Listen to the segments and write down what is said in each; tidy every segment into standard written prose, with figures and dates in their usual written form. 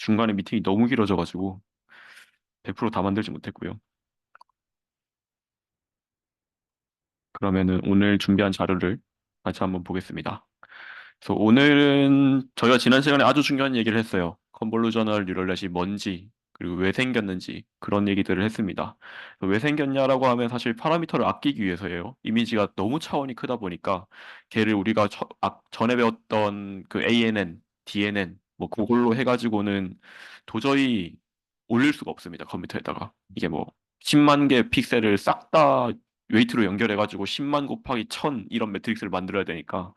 중간에 미팅이 너무 길어져가지고 100%다 만들지 못했고요. 그러면은 오늘 준비한 자료를 같이 한번 보겠습니다. 그래서 오늘은 저희가 지난 시간에 아주 중요한 얘기를 했어요. 컨볼루셔널 뉴럴넷이 뭔지, 그리고 왜 생겼는지 그런 얘기들을 했습니다. 왜 생겼냐라고 하면 사실 파라미터를 아끼기 위해서예요. 이미지가 너무 차원이 크다 보니까 걔를 우리가 전에 배웠던 그 ANN, DNN 뭐 그걸로 해가지고는 도저히 올릴 수가 없습니다. 컴퓨터에다가. 이게 뭐 10만 개 픽셀을 싹 다 웨이트로 연결해가지고 10만 곱하기 1000 이런 매트릭스를 만들어야 되니까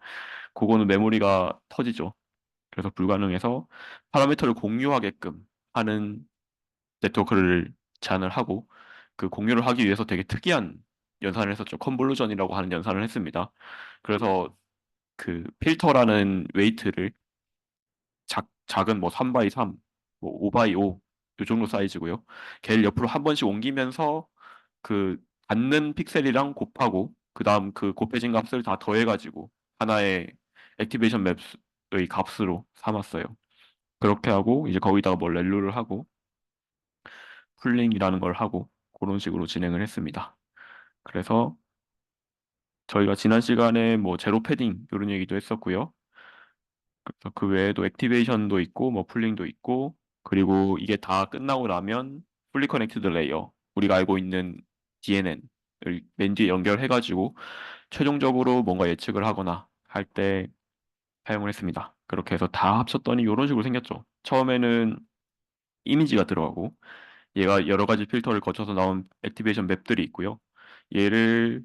그거는 메모리가 터지죠. 그래서 불가능해서 파라미터를 공유하게끔 하는 네트워크를 제안을 하고 그 공유를 하기 위해서 되게 특이한 연산을 했었죠. 컨볼루전이라고 하는 연산을 했습니다. 그래서 그 필터라는 웨이트를 작은 뭐 3 x 3, 뭐 5 x 5, 요 정도 사이즈고요. 걔를 옆으로 한 번씩 옮기면서 그 닿는 픽셀이랑 곱하고 그다음 그 곱해진 값을 다 더해가지고 하나의 액티베이션 맵의 값으로 삼았어요. 그렇게 하고 이제 거기다가 뭐 렐루를 하고 풀링이라는 걸 하고 그런 식으로 진행을 했습니다. 그래서 저희가 지난 시간에 뭐 제로 패딩 이런 얘기도 했었고요. 그래서 그 외에도 액티베이션도 있고 뭐 풀링도 있고 그리고 이게 다 끝나고 나면 풀리 커넥티드 레이어 우리가 알고 있는 DNN을 맨 뒤에 연결해가지고 최종적으로 뭔가 예측을 하거나 할 때 사용을 했습니다. 그렇게 해서 다 합쳤더니 이런 식으로 생겼죠. 처음에는 이미지가 들어가고 얘가 여러 가지 필터를 거쳐서 나온 액티베이션 맵들이 있고요. 얘를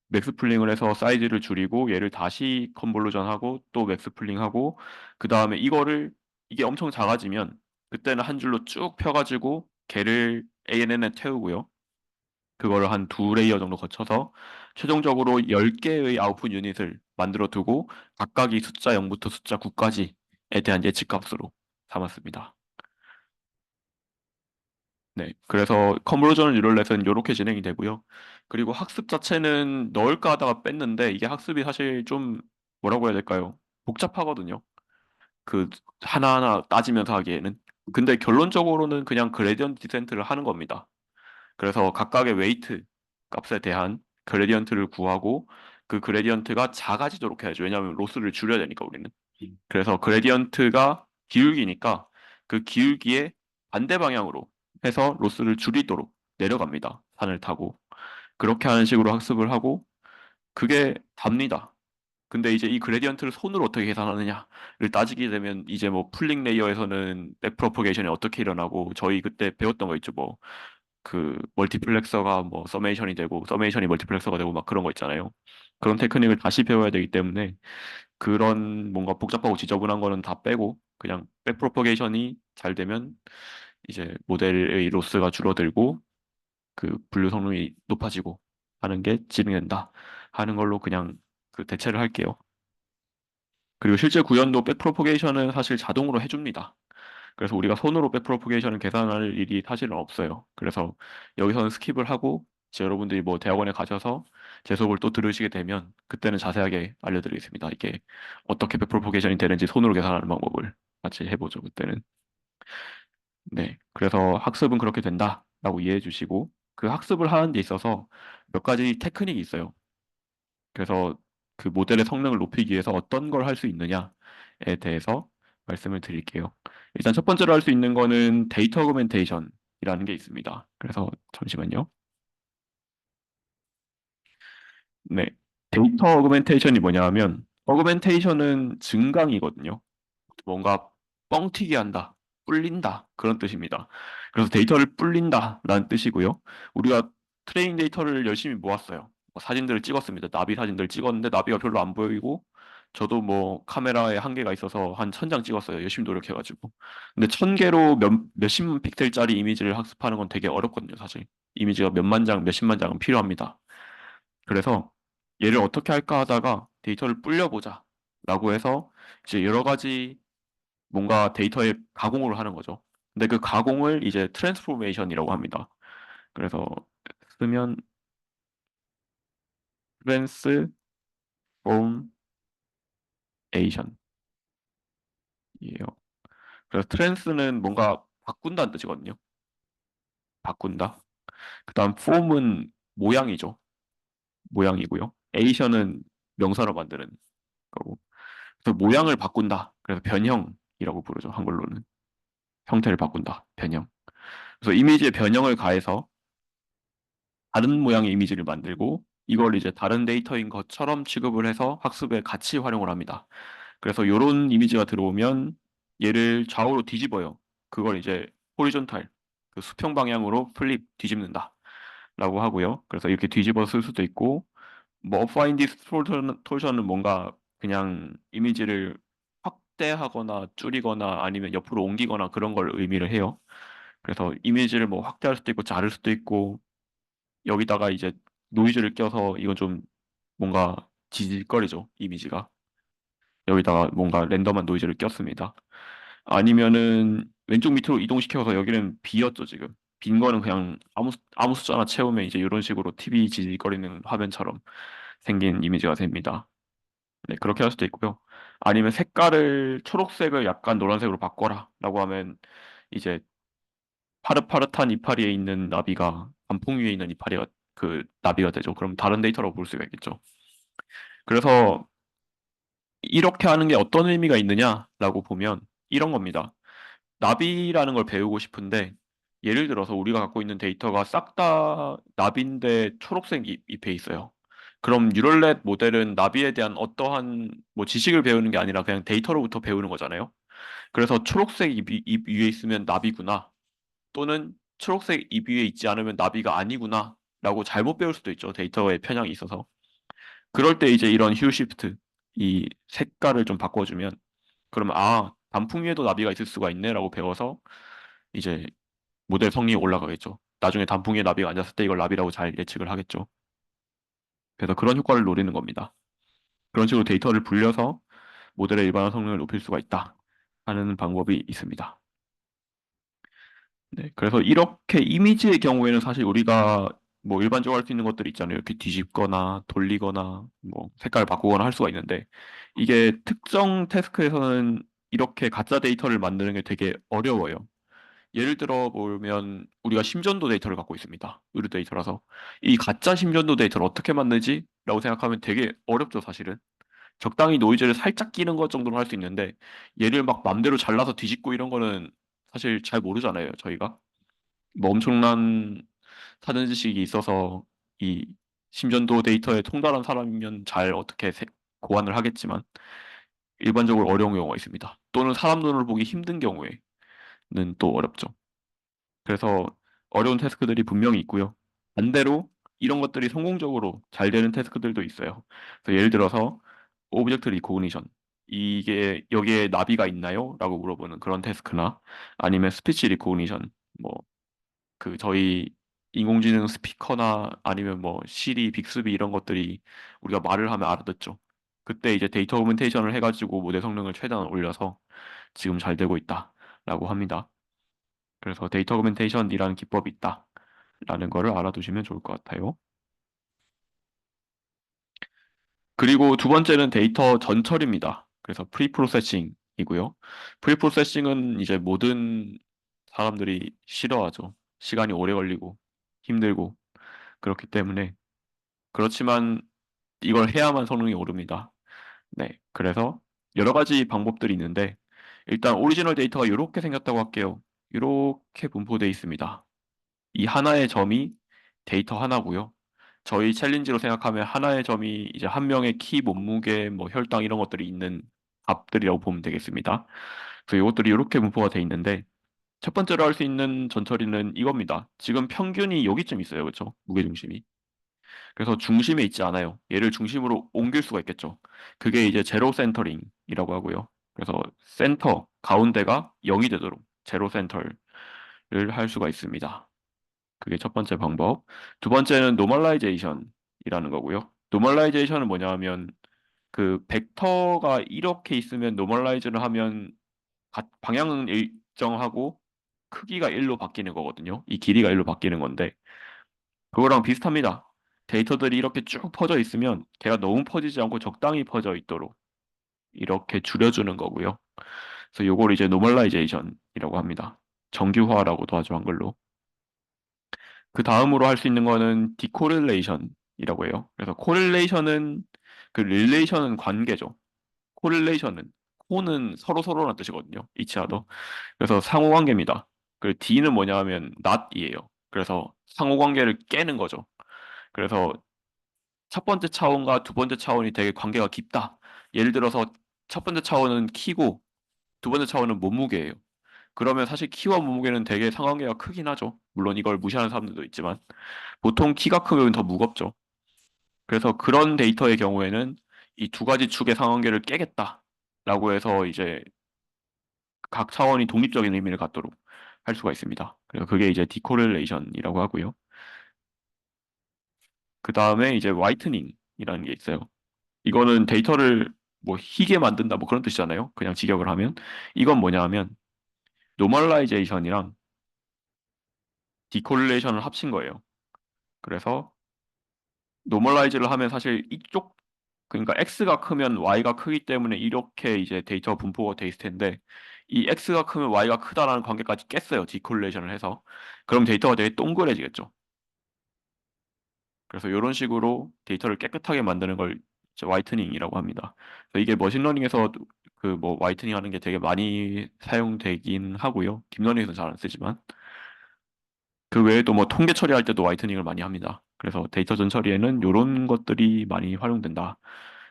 맥스 풀링을 해서 사이즈를 줄이고 얘를 다시 컨볼루전하고 또 맥스 풀링하고 그 다음에 이게 엄청 작아지면 그때는 한 줄로 쭉 펴가지고 걔를 ANN에 태우고요. 그거를 한 두 레이어 정도 거쳐서 최종적으로 10개의 아웃풋 유닛을 만들어 두고 각각이 숫자 0부터 숫자 9까지에 대한 예측값으로 삼았습니다. 네. 그래서 컨버전을 뉴럴넷은 이렇게 진행이 되고요. 그리고 학습 자체는 넣을까 하다가 뺐는데 이게 학습이 사실 좀 뭐라고 해야 될까요? 복잡하거든요. 그 하나하나 따지면서 하기에는. 근데 결론적으로는 그냥 그레디언트 디센트를 하는 겁니다. 그래서 각각의 웨이트 값에 대한 그레디언트를 구하고 그 그레디언트가 작아지도록 해야죠. 왜냐하면 로스를 줄여야 되니까 우리는. 그래서 그레디언트가 기울기니까 그 기울기에 반대 방향으로 해서 로스를 줄이도록 내려갑니다. 산을 타고. 그렇게 하는 식으로 학습을 하고 그게 답니다. 근데 이제 이 그레디언트를 손으로 어떻게 계산하느냐를 따지게 되면 이제 뭐 풀링 레이어에서는 백프로포게이션이 어떻게 일어나고 저희 그때 배웠던 거 있죠. 뭐 그 멀티플렉서가 뭐 서메이션이 되고 서메이션이 멀티플렉서가 되고 막 그런 거 있잖아요. 그런 테크닉을 다시 배워야 되기 때문에 그런 뭔가 복잡하고 지저분한 거는 다 빼고 그냥 백프로퍼게이션이 잘 되면 이제 모델의 로스가 줄어들고 그 분류 성능이 높아지고 하는 게 진행된다 하는 걸로 그냥 그 대체를 할게요. 그리고 실제 구현도 백프로퍼게이션은 사실 자동으로 해줍니다. 그래서 우리가 손으로 백프로퍼게이션을 계산할 일이 사실은 없어요. 그래서 여기서는 스킵을 하고 이제 여러분들이 뭐 대학원에 가셔서 제 수업을 또 들으시게 되면 그때는 자세하게 알려드리겠습니다. 이게 어떻게 백프로퍼게이션이 되는지 손으로 계산하는 방법을 같이 해보죠. 그때는. 네. 그래서 학습은 그렇게 된다라고 이해해 주시고 그 학습을 하는 데 있어서 몇 가지 테크닉이 있어요. 그래서 그 모델의 성능을 높이기 위해서 어떤 걸 할 수 있느냐에 대해서 말씀을 드릴게요. 일단 첫 번째로 할 수 있는 거는 데이터 어그멘테이션이라는 게 있습니다. 그래서 잠시만요. 네. 데이터 어그멘테이션이 뭐냐 하면 어그멘테이션은 증강이거든요. 뭔가 뻥튀기 한다, 불린다 그런 뜻입니다. 그래서 데이터를 불린다라는 뜻이고요. 우리가 트레이닝 데이터를 열심히 모았어요. 뭐 사진들을 찍었습니다. 나비 사진들을 찍었는데 나비가 별로 안 보이고 저도 뭐 카메라에 한계가 있어서 한 1000장 찍었어요. 열심히 노력해가지고. 근데 1000개로 몇십만 픽셀짜리 이미지를 학습하는 건 되게 어렵거든요, 사실. 이미지가 몇만 장, 몇십만 장은 필요합니다. 그래서 얘를 어떻게 할까 하다가 데이터를 불려보자 라고 해서 이제 여러 가지 뭔가 데이터에 가공을 하는 거죠. 근데 그 가공을 이제 트랜스포메이션이라고 합니다. 그래서 쓰면 트랜스포메이션이에요. 그래서 트랜스는 뭔가 바꾼다는 뜻이거든요. 바꾼다. 그다음 폼은 모양이죠. 모양이고요. 에이션은 명사로 만드는 거고. 그래서 모양을 바꾼다. 그래서 변형이라고 부르죠. 한글로는. 형태를 바꾼다. 변형. 그래서 이미지에 변형을 가해서 다른 모양의 이미지를 만들고 이걸 이제 다른 데이터인 것처럼 취급을 해서 학습에 같이 활용을 합니다. 그래서 이런 이미지가 들어오면 얘를 좌우로 뒤집어요. 그걸 이제 호리존탈, 그 수평 방향으로 플립 뒤집는다. 라고 하고요. 그래서 이렇게 뒤집어 쓸 수도 있고, 뭐, find distortion은 뭔가 그냥 이미지를 확대하거나 줄이거나 아니면 옆으로 옮기거나 그런 걸 의미를 해요. 그래서 이미지를 뭐 확대할 수도 있고 자를 수도 있고 여기다가 이제 노이즈를 껴서 이건 좀 뭔가 지질거리죠, 이미지가. 여기다가 뭔가 랜덤한 노이즈를 꼈습니다. 아니면은 왼쪽 밑으로 이동시켜서 여기는 비었죠, 지금. 빈 거는 그냥 아무 숫자나 채우면 이제 이런 식으로 TV 지질거리는 화면처럼 생긴 이미지가 됩니다. 네, 그렇게 할 수도 있고요. 아니면 색깔을 초록색을 약간 노란색으로 바꿔라 라고 하면 이제 파릇파릇한 이파리에 있는 나비가 단풍 위에 있는 이파리가 그 나비가 되죠. 그럼 다른 데이터라고 볼 수가 있겠죠. 그래서 이렇게 하는 게 어떤 의미가 있느냐라고 보면 이런 겁니다. 나비라는 걸 배우고 싶은데 예를 들어서 우리가 갖고 있는 데이터가 싹 다 나비인데 초록색 잎에 있어요. 그럼 뉴럴넷 모델은 나비에 대한 어떠한 뭐 지식을 배우는 게 아니라 그냥 데이터로부터 배우는 거잖아요. 그래서 초록색 잎 위에 있으면 나비구나. 또는 초록색 잎 위에 있지 않으면 나비가 아니구나. 라고 잘못 배울 수도 있죠. 데이터의 편향이 있어서. 그럴 때 이제 이런 휴 시프트, 이 색깔을 좀 바꿔주면 그러면 아, 단풍 위에도 나비가 있을 수가 있네라고 배워서 이제 모델 성능이 올라가겠죠. 나중에 단풍 위에 나비가 앉았을 때 이걸 나비라고 잘 예측을 하겠죠. 그래서 그런 효과를 노리는 겁니다. 그런 식으로 데이터를 불려서 모델의 일반화 성능을 높일 수가 있다 하는 방법이 있습니다. 네, 그래서 이렇게 이미지의 경우에는 사실 우리가 뭐 일반적으로 할 수 있는 것들이 있잖아요. 이렇게 뒤집거나 돌리거나 뭐 색깔 바꾸거나 할 수가 있는데 이게 특정 태스크에서는 이렇게 가짜 데이터를 만드는 게 되게 어려워요. 예를 들어 보면 우리가 심전도 데이터를 갖고 있습니다. 의료 데이터라서 이 가짜 심전도 데이터를 어떻게 만들지? 라고 생각하면 되게 어렵죠, 사실은. 적당히 노이즈를 살짝 끼는 것 정도는 할 수 있는데 얘를 막 맘대로 잘라서 뒤집고 이런 거는 사실 잘 모르잖아요, 저희가. 뭐 엄청난 사전 지식이 있어서 이 심전도 데이터에 통달한 사람이면 잘 어떻게 고안을 하겠지만 일반적으로 어려운 경우가 있습니다. 또는 사람 눈으로 보기 힘든 경우에는 또 어렵죠. 그래서 어려운 태스크들이 분명히 있고요. 반대로 이런 것들이 성공적으로 잘 되는 태스크들도 있어요. 그래서 예를 들어서 오브젝트 리코그니션 이게 여기에 나비가 있나요? 라고 물어보는 그런 태스크나 아니면 스피치 리코그니션 뭐 그 저희 인공지능 스피커나 아니면 뭐 시리, 빅스비 이런 것들이 우리가 말을 하면 알아듣죠. 그때 이제 데이터 오그멘테이션을 해가지고 모델 성능을 최대한 올려서 지금 잘 되고 있다라고 합니다. 그래서 데이터 오그멘테이션이라는 기법이 있다라는 거를 알아두시면 좋을 것 같아요. 그리고 두 번째는 데이터 전처리입니다. 그래서 프리 프로세싱이고요. 프리 프로세싱은 이제 모든 사람들이 싫어하죠. 시간이 오래 걸리고 힘들고 그렇기 때문에 그렇지만 이걸 해야만 성능이 오릅니다. 네. 그래서 여러 가지 방법들이 있는데 일단 오리지널 데이터가 이렇게 생겼다고 할게요. 이렇게 분포되어 있습니다. 이 하나의 점이 데이터 하나고요. 저희 챌린지로 생각하면 하나의 점이 이제 한 명의 키, 몸무게, 뭐 혈당 이런 것들이 있는 값들이라고 보면 되겠습니다. 그래서 이것들이 이렇게 분포가 돼 있는데 첫 번째로 할 수 있는 전처리는 이겁니다. 지금 평균이 여기쯤 있어요. 그렇죠? 무게중심이. 그래서 중심에 있지 않아요. 얘를 중심으로 옮길 수가 있겠죠. 그게 이제 제로 센터링이라고 하고요. 그래서 센터, 가운데가 0이 되도록 제로 센터를 할 수가 있습니다. 그게 첫 번째 방법. 두 번째는 노멀라이제이션이라는 거고요. 노멀라이제이션은 뭐냐 하면 그 벡터가 이렇게 있으면 노멀라이즈를 하면 방향은 일정하고 크기가 1로 바뀌는 거거든요. 이 길이가 1로 바뀌는 건데 그거랑 비슷합니다. 데이터들이 이렇게 쭉 퍼져 있으면 걔가 너무 퍼지지 않고 적당히 퍼져 있도록 이렇게 줄여주는 거고요. 그래서 요걸 이제 노멀라이제이션이라고 합니다. 정규화라고도 하죠, 한글로. 그 다음으로 할 수 있는 거는 디코릴레이션이라고 해요. 그래서 코릴레이션은 그 릴레이션은 관계죠. 코릴레이션은 코는 서로 서로라는 뜻이거든요. 이치하도. 그래서 상호관계입니다. 그 D는 뭐냐 하면 not이에요. 그래서 상호관계를 깨는 거죠. 그래서 첫 번째 차원과 두 번째 차원이 되게 관계가 깊다. 예를 들어서 첫 번째 차원은 키고 두 번째 차원은 몸무게예요. 그러면 사실 키와 몸무게는 되게 상관계가 크긴 하죠. 물론 이걸 무시하는 사람들도 있지만 보통 키가 크면 더 무겁죠. 그래서 그런 데이터의 경우에는 이 두 가지 축의 상관계를 깨겠다라고 해서 이제 각 차원이 독립적인 의미를 갖도록 할 수가 있습니다. 그래서 그게 이제 디코릴레이션이라고 하고요. 그 다음에 이제 화이트닝이라는 게 있어요. 이거는 데이터를 뭐 희게 만든다 뭐 그런 뜻이잖아요. 그냥 직역을 하면 이건 뭐냐 하면 노멀라이제이션이랑 디콜레이션을 합친 거예요. 그래서 노멀라이즈를 하면 사실 이쪽 그러니까 x가 크면 y가 크기 때문에 이렇게 이제 데이터 분포가 돼 있을 텐데 이 x가 크면 y가 크다라는 관계까지 깼어요. 디콜레이션을 해서. 그럼 데이터가 되게 동그래지겠죠. 그래서 이런 식으로 데이터를 깨끗하게 만드는 걸 이제 화이트닝이라고 합니다. 그래서 이게 머신러닝에서 그 뭐 화이트닝 하는 게 되게 많이 사용되긴 하고요. 딥러닝에서는 잘 안 쓰지만 그 외에도 뭐 통계 처리할 때도 화이트닝을 많이 합니다. 그래서 데이터 전 처리에는 이런 것들이 많이 활용된다.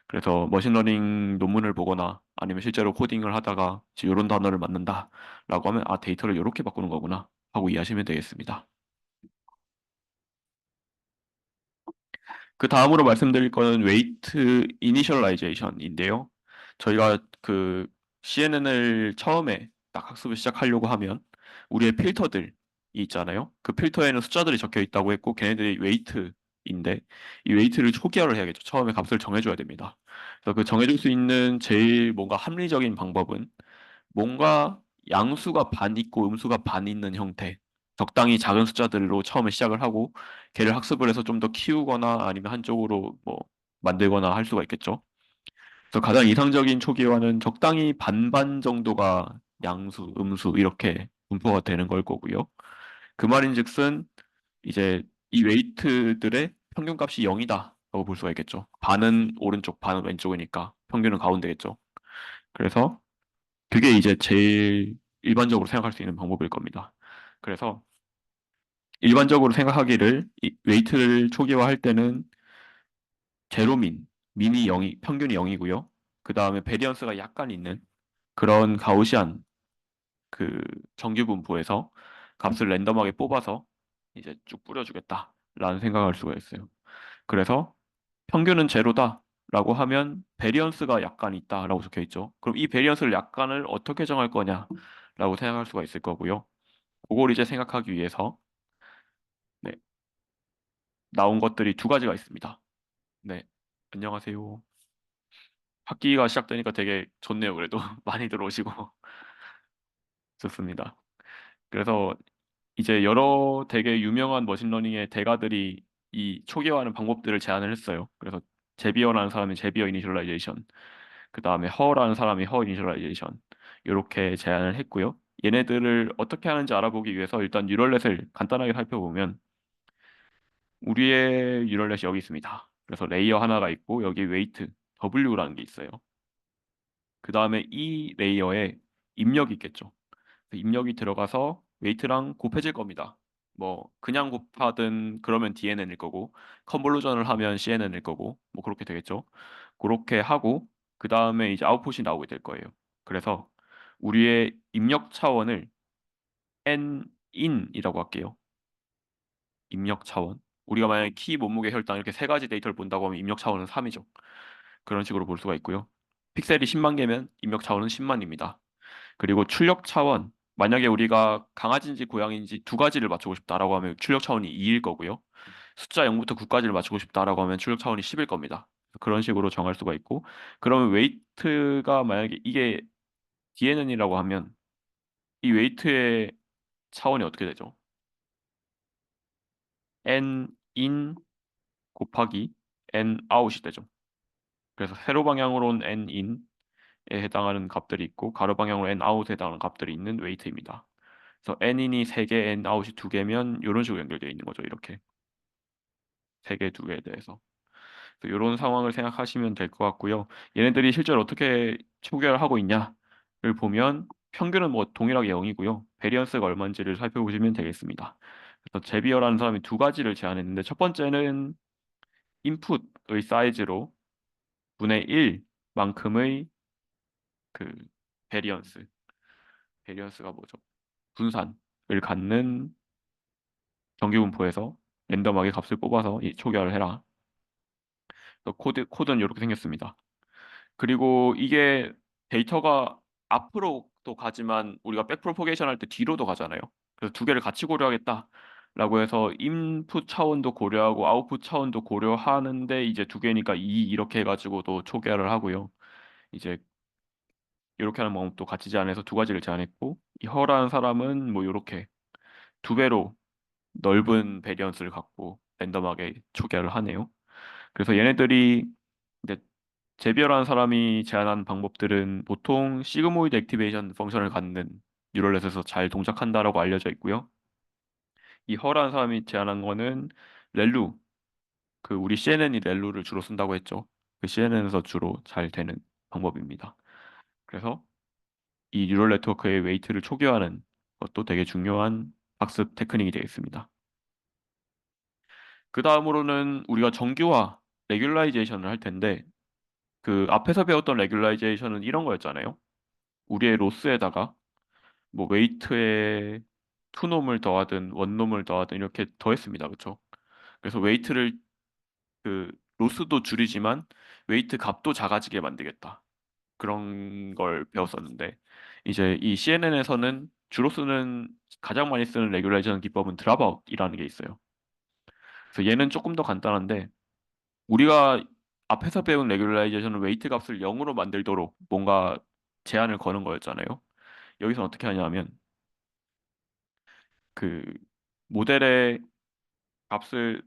그래서 머신러닝 논문을 보거나 아니면 실제로 코딩을 하다가 이런 단어를 만든다라고 하면 아 데이터를 이렇게 바꾸는 거구나 하고 이해하시면 되겠습니다. 그 다음으로 말씀드릴 거는 웨이트 이니셜라이제이션인데요. 저희가 그 CNN을 처음에 딱 학습을 시작하려고 하면 우리의 필터들이 있잖아요. 그 필터에는 숫자들이 적혀 있다고 했고 걔네들이 웨이트인데 이 웨이트를 초기화를 해야겠죠. 처음에 값을 정해줘야 됩니다. 그래서 그 정해줄 수 있는 제일 뭔가 합리적인 방법은 뭔가 양수가 반 있고 음수가 반 있는 형태, 적당히 작은 숫자들로 처음에 시작을 하고 걔를 학습을 해서 좀 더 키우거나 아니면 한쪽으로 뭐 만들거나 할 수가 있겠죠. 그래서 가장 이상적인 초기화는 적당히 반반 정도가 양수, 음수 이렇게 분포가 되는 걸 거고요. 그 말인즉슨 이제 이 웨이트들의 평균값이 0이다 라고 볼 수가 있겠죠. 반은 오른쪽, 반은 왼쪽이니까 평균은 가운데겠죠. 그래서 그게 이제 제일 일반적으로 생각할 수 있는 방법일 겁니다. 그래서 일반적으로 생각하기를 이 웨이트를 초기화할 때는 제로민, 민이 0이 평균이 0이고요. 그 다음에 베리언스가 약간 있는 그런 가우시안 그 정규 분포에서 값을 랜덤하게 뽑아서 이제 쭉 뿌려주겠다라는 생각을 할 수가 있어요. 그래서 평균은 제로다라고 하면 베리언스가 약간 있다라고 적혀 있죠. 그럼 이 베리언스를 약간을 어떻게 정할 거냐라고 생각할 수가 있을 거고요. 그걸 이제 생각하기 위해서 네, 나온 것들이 두 가지가 있습니다. 네, 안녕하세요. 학기가 시작되니까 되게 좋네요. 그래도 많이 들어오시고 좋습니다. 그래서 이제 여러 되게 유명한 머신러닝의 대가들이 이 초기화하는 방법들을 제안을 했어요. 그래서 제비어라는 사람이 제비어 이니셜라이제이션, 그 다음에 허라는 사람이 허 이니셜라이제이션 이렇게 제안을 했고요. 얘네들을 어떻게 하는지 알아보기 위해서 일단 뉴럴넷을 간단하게 살펴보면 우리의 뉴럴넷이 여기 있습니다. 그래서 레이어 하나가 있고 여기 웨이트 W라는 게 있어요. 그 다음에 이 레이어에 입력이 있겠죠. 그 입력이 들어가서 웨이트랑 곱해질 겁니다. 뭐 그냥 곱하든 그러면 DNN일 거고 컨볼루전을 하면 CNN일 거고 뭐 그렇게 되겠죠. 그렇게 하고 그 다음에 이제 아웃풋이 나오게 될 거예요. 그래서 우리의 입력 차원을 N인이라고 할게요. 입력 차원. 우리가 만약에 키, 몸무게, 혈당 이렇게 세 가지 데이터를 본다고 하면 입력 차원은 3이죠. 그런 식으로 볼 수가 있고요. 픽셀이 10만 개면 입력 차원은 10만입니다. 그리고 출력 차원. 만약에 우리가 강아지인지 고양이인지 두 가지를 맞추고 싶다라고 하면 출력 차원이 2일 거고요. 숫자 0부터 9까지를 맞추고 싶다라고 하면 출력 차원이 10일 겁니다. 그런 식으로 정할 수가 있고 그러면 웨이트가 만약에 이게 DNN이라고 하면 이 웨이트의 차원이 어떻게 되죠? N in 곱하기 N out이 되죠. 그래서 세로 방향으로는 N in, 해당하는 값들이 있고 가로 방향으로 n 아웃에 해당하는 값들이 있는 웨이트입니다. 그래서 n인이 3개, n 아웃이 2개면 이런 식으로 연결되어 있는 거죠. 이렇게 3개, 2개에 대해서. 이런 상황을 생각하시면 될 것 같고요. 얘네들이 실제로 어떻게 초기화를 하고 있냐를 보면 평균은 뭐 동일하게 0이고요. 베리언스가 얼마인지를 살펴보시면 되겠습니다. 그래서 제비어라는 사람이 두 가지를 제안했는데 첫 번째는 인풋의 사이즈로 분의 1만큼의 그 베리언스, 베리언스가 뭐죠? 분산을 갖는 정기분포에서 랜덤하게 값을 뽑아서 초기화를 해라. 그래서 코드는 이렇게 생겼습니다. 그리고 이게 데이터가 앞으로 또 가지만 우리가 백프로포게이션 할 때 뒤로도 가잖아요. 그래서 두 개를 같이 고려하겠다라고 해서 인풋 차원도 고려하고 아웃풋 차원도 고려하는데 이제 두 개니까 이렇게 해가지고 또 초기화를 하고요. 이제 이렇게 하는 방법도 같이 제안해서 두 가지를 제안했고 이 허라는 사람은 뭐 이렇게 두 배로 넓은 베리언스를 갖고 랜덤하게 초기화를 하네요. 그래서 얘네들이 이제 제비어라는 사람이 제안한 방법들은 보통 시그모이드 액티베이션 펑션을 갖는 뉴럴넷에서 잘 동작한다라고 알려져 있고요. 이 허라는 사람이 제안한 거는 렐루, 그 우리 CNN이 렐루를 주로 쓴다고 했죠. 그 CNN에서 주로 잘 되는 방법입니다. 그래서 이 뉴럴 네트워크의 웨이트를 초기화하는 것도 되게 중요한 학습 테크닉이 되겠습니다. 그 다음으로는 우리가 정규화, 레귤라이제이션을 할 텐데 그 앞에서 배웠던 레귤라이제이션은 이런 거였잖아요. 우리의 로스에다가 뭐 웨이트에 투놈을 더하든 원놈을 더하든 이렇게 더했습니다. 그렇죠? 그래서 웨이트를 그 로스도 줄이지만 웨이트 값도 작아지게 만들겠다. 그런 걸 배웠었는데 이제 이 CNN에서는 주로 쓰는 가장 많이 쓰는 레귤레이션 기법은 드랍아웃이라는 게 있어요. 그래서 얘는 조금 더 간단한데 우리가 앞에서 배운 레귤라이제이션은 웨이트 값을 0으로 만들도록 뭔가 제한을 거는 거였잖아요. 여기서 어떻게 하냐면 그 모델의 값을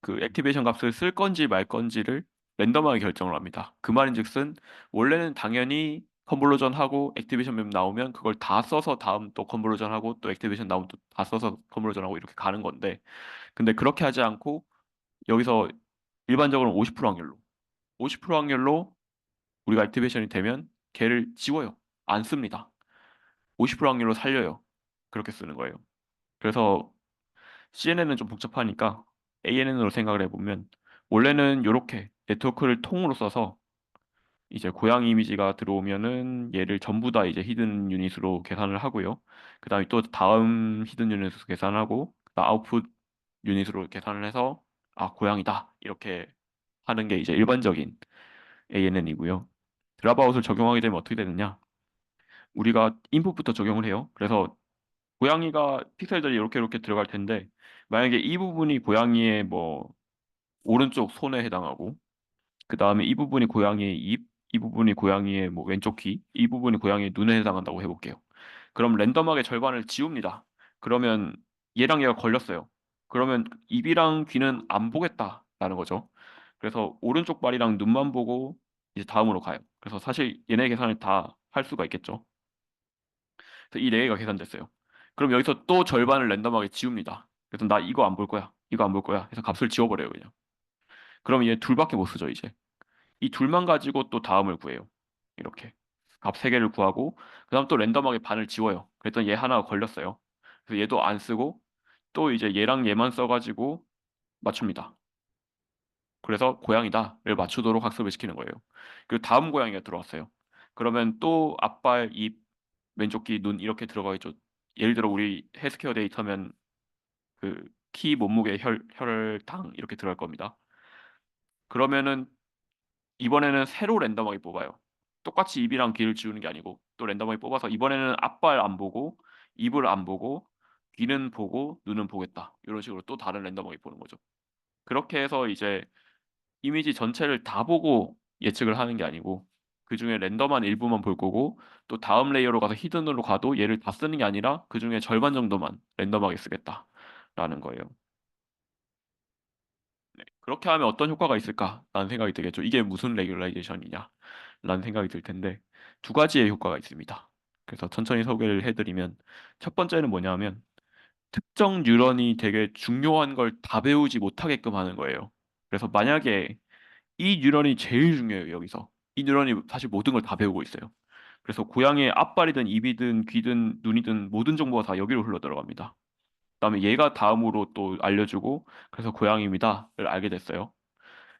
그 액티베이션 값을 쓸 건지 말 건지를 랜덤하게 결정을 합니다. 그 말인즉슨 원래는 당연히 컨볼루전 하고 액티베이션 맵 나오면 그걸 다 써서 다음 또 컨볼루전 하고 또 액티베이션 나오면 또 다 써서 컨볼루전 하고 이렇게 가는 건데 근데 그렇게 하지 않고 여기서 일반적으로 50% 확률로 50% 확률로 우리가 액티베이션이 되면 걔를 지워요. 안 씁니다. 50% 확률로 살려요. 그렇게 쓰는 거예요. 그래서 CNN은 좀 복잡하니까 ANN으로 생각을 해보면 원래는 이렇게 네트워크를 통으로 써서 이제 고양이 이미지가 들어오면은 얘를 전부 다 이제 히든 유닛으로 계산을 하고요. 그다음에 또 다음 히든 유닛으로 계산하고 그다음 아웃풋 유닛으로 계산을 해서 아 고양이다 이렇게 하는 게 이제 일반적인 ANN이고요. 드랍아웃을 적용하게 되면 어떻게 되느냐? 우리가 인풋부터 적용을 해요. 그래서 고양이가 픽셀들이 이렇게 들어갈 텐데 만약에 이 부분이 고양이의 뭐 오른쪽 손에 해당하고 그 다음에 이 부분이 고양이의 입, 이 부분이 고양이의 뭐 왼쪽 귀, 이 부분이 고양이의 눈에 해당한다고 해볼게요. 그럼 랜덤하게 절반을 지웁니다. 그러면 얘랑 얘가 걸렸어요. 그러면 입이랑 귀는 안 보겠다라는 거죠. 그래서 오른쪽 발이랑 눈만 보고 이제 다음으로 가요. 그래서 사실 얘네 계산을 다 할 수가 있겠죠. 그래서 이 네 개가 계산됐어요. 그럼 여기서 또 절반을 랜덤하게 지웁니다. 그래서 나 이거 안 볼 거야. 이거 안 볼 거야. 해서 값을 지워버려요, 그냥. 그럼 얘 둘밖에 못 쓰죠, 이제. 이 둘만 가지고 또 다음을 구해요. 이렇게. 값 세 개를 구하고, 그 다음 또 랜덤하게 반을 지워요. 그랬더니 얘 하나가 걸렸어요. 그래서 얘도 안 쓰고, 또 이제 얘랑 얘만 써가지고 맞춥니다. 그래서 고양이다를 맞추도록 학습을 시키는 거예요. 그리고 다음 고양이가 들어왔어요. 그러면 또 앞발, 입, 왼쪽 귀, 눈 이렇게 들어가 있죠. 예를 들어 우리 헬스케어 데이터면 그 키, 몸무게, 혈당 이렇게 들어갈 겁니다. 그러면은 이번에는 새로 랜덤하게 뽑아요. 똑같이 입이랑 귀를 지우는 게 아니고 또 랜덤하게 뽑아서 이번에는 앞발 안 보고 입을 안 보고 귀는 보고 눈은 보겠다. 이런 식으로 또 다른 랜덤하게 보는 거죠. 그렇게 해서 이제 이미지 전체를 다 보고 예측을 하는 게 아니고 그중에 랜덤한 일부만 볼 거고 또 다음 레이어로 가서 히든으로 가도 얘를 다 쓰는 게 아니라 그중에 절반 정도만 랜덤하게 쓰겠다라는 거예요. 네. 그렇게 하면 어떤 효과가 있을까라는 생각이 들겠죠. 이게 무슨 레귤라이제이션이냐라고 라는 생각이 들 텐데 두 가지의 효과가 있습니다. 그래서 천천히 소개를 해드리면 첫 번째는 뭐냐면 특정 뉴런이 되게 중요한 걸 다 배우지 못하게끔 하는 거예요. 그래서 만약에 이 뉴런이 제일 중요해요, 여기서. 이 뉴런이 사실 모든 걸 다 배우고 있어요. 그래서 고양이의 앞발이든 입이든 귀든 눈이든 모든 정보가 다 여기로 흘러 들어갑니다. 그다음에 얘가 다음으로 또 알려주고 그래서 고양이입니다를 알게 됐어요.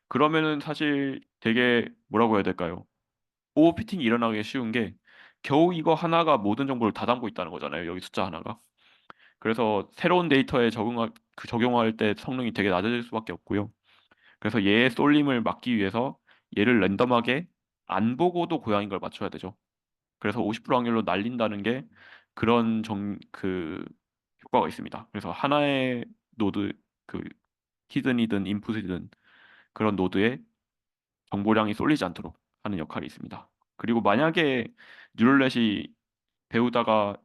그러면은 사실 되게 뭐라고 해야 될까요? 오버피팅이 일어나기 쉬운 게 겨우 이거 하나가 모든 정보를 다 담고 있다는 거잖아요. 여기 숫자 하나가. 그래서 새로운 데이터에 적용할 때 성능이 되게 낮아질 수밖에 없고요. 그래서 얘의 쏠림을 막기 위해서 얘를 랜덤하게 안 보고도 고양이인 걸 맞춰야 되죠. 그래서 50% 확률로 날린다는 게 그런 효과가 있습니다. 그래서 하나의 노드 그 히든이든 인풋이든 그런 노드에 정보량이 쏠리지 않도록 하는 역할이 있습니다. 그리고 만약에 뉴럴넷이 배우다가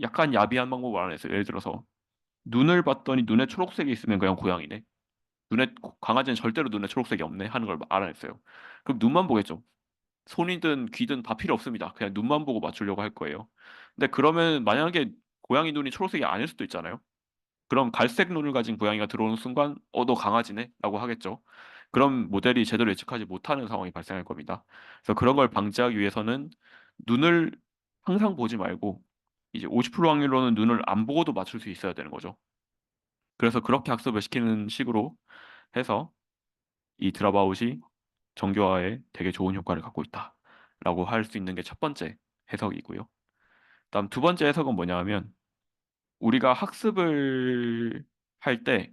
약간 야비한 방법을 알아냈어요. 예를 들어서 눈을 봤더니 눈에 초록색이 있으면 그냥 고양이네. 강아지는 절대로 눈에 초록색이 없네 하는 걸 알아냈어요. 그럼 눈만 보겠죠. 손이든 귀든 다 필요 없습니다. 그냥 눈만 보고 맞추려고 할 거예요. 근데 그러면 만약에 고양이 눈이 초록색이 아닐 수도 있잖아요. 그럼 갈색 눈을 가진 고양이가 들어오는 순간, 너 강아지네? 라고 하겠죠. 그럼 모델이 제대로 예측하지 못하는 상황이 발생할 겁니다. 그래서 그런 걸 방지하기 위해서는 눈을 항상 보지 말고, 이제 50% 확률로는 눈을 안 보고도 맞출 수 있어야 되는 거죠. 그래서 그렇게 학습을 시키는 식으로 해서 이 드랍아웃이 정교화에 되게 좋은 효과를 갖고 있다라고 할 수 있는 게 첫 번째 해석이고요. 다음 두 번째 해석은 뭐냐 하면 우리가 학습을 할 때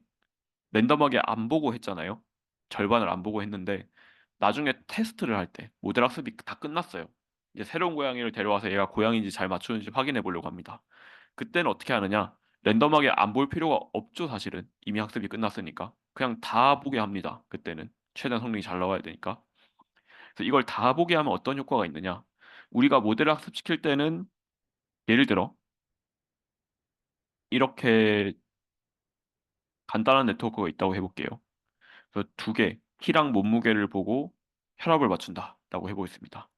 랜덤하게 안 보고 했잖아요. 절반을 안 보고 했는데 나중에 테스트를 할 때 모델 학습이 다 끝났어요. 이제 새로운 고양이를 데려와서 얘가 고양이인지 잘 맞추는지 확인해 보려고 합니다. 그때는 어떻게 하느냐? 랜덤하게 안 볼 필요가 없죠, 사실은. 이미 학습이 끝났으니까. 그냥 다 보게 합니다. 그때는. 최대한 성능이 잘 나와야 되니까. 그래서 이걸 다 보게 하면 어떤 효과가 있느냐? 우리가 모델을 학습시킬 때는 예를 들어 이렇게 간단한 네트워크가 있다고 해볼게요. 그래서 두 개, 키랑 몸무게를 보고 혈압을 맞춘다라고 해보겠습니다.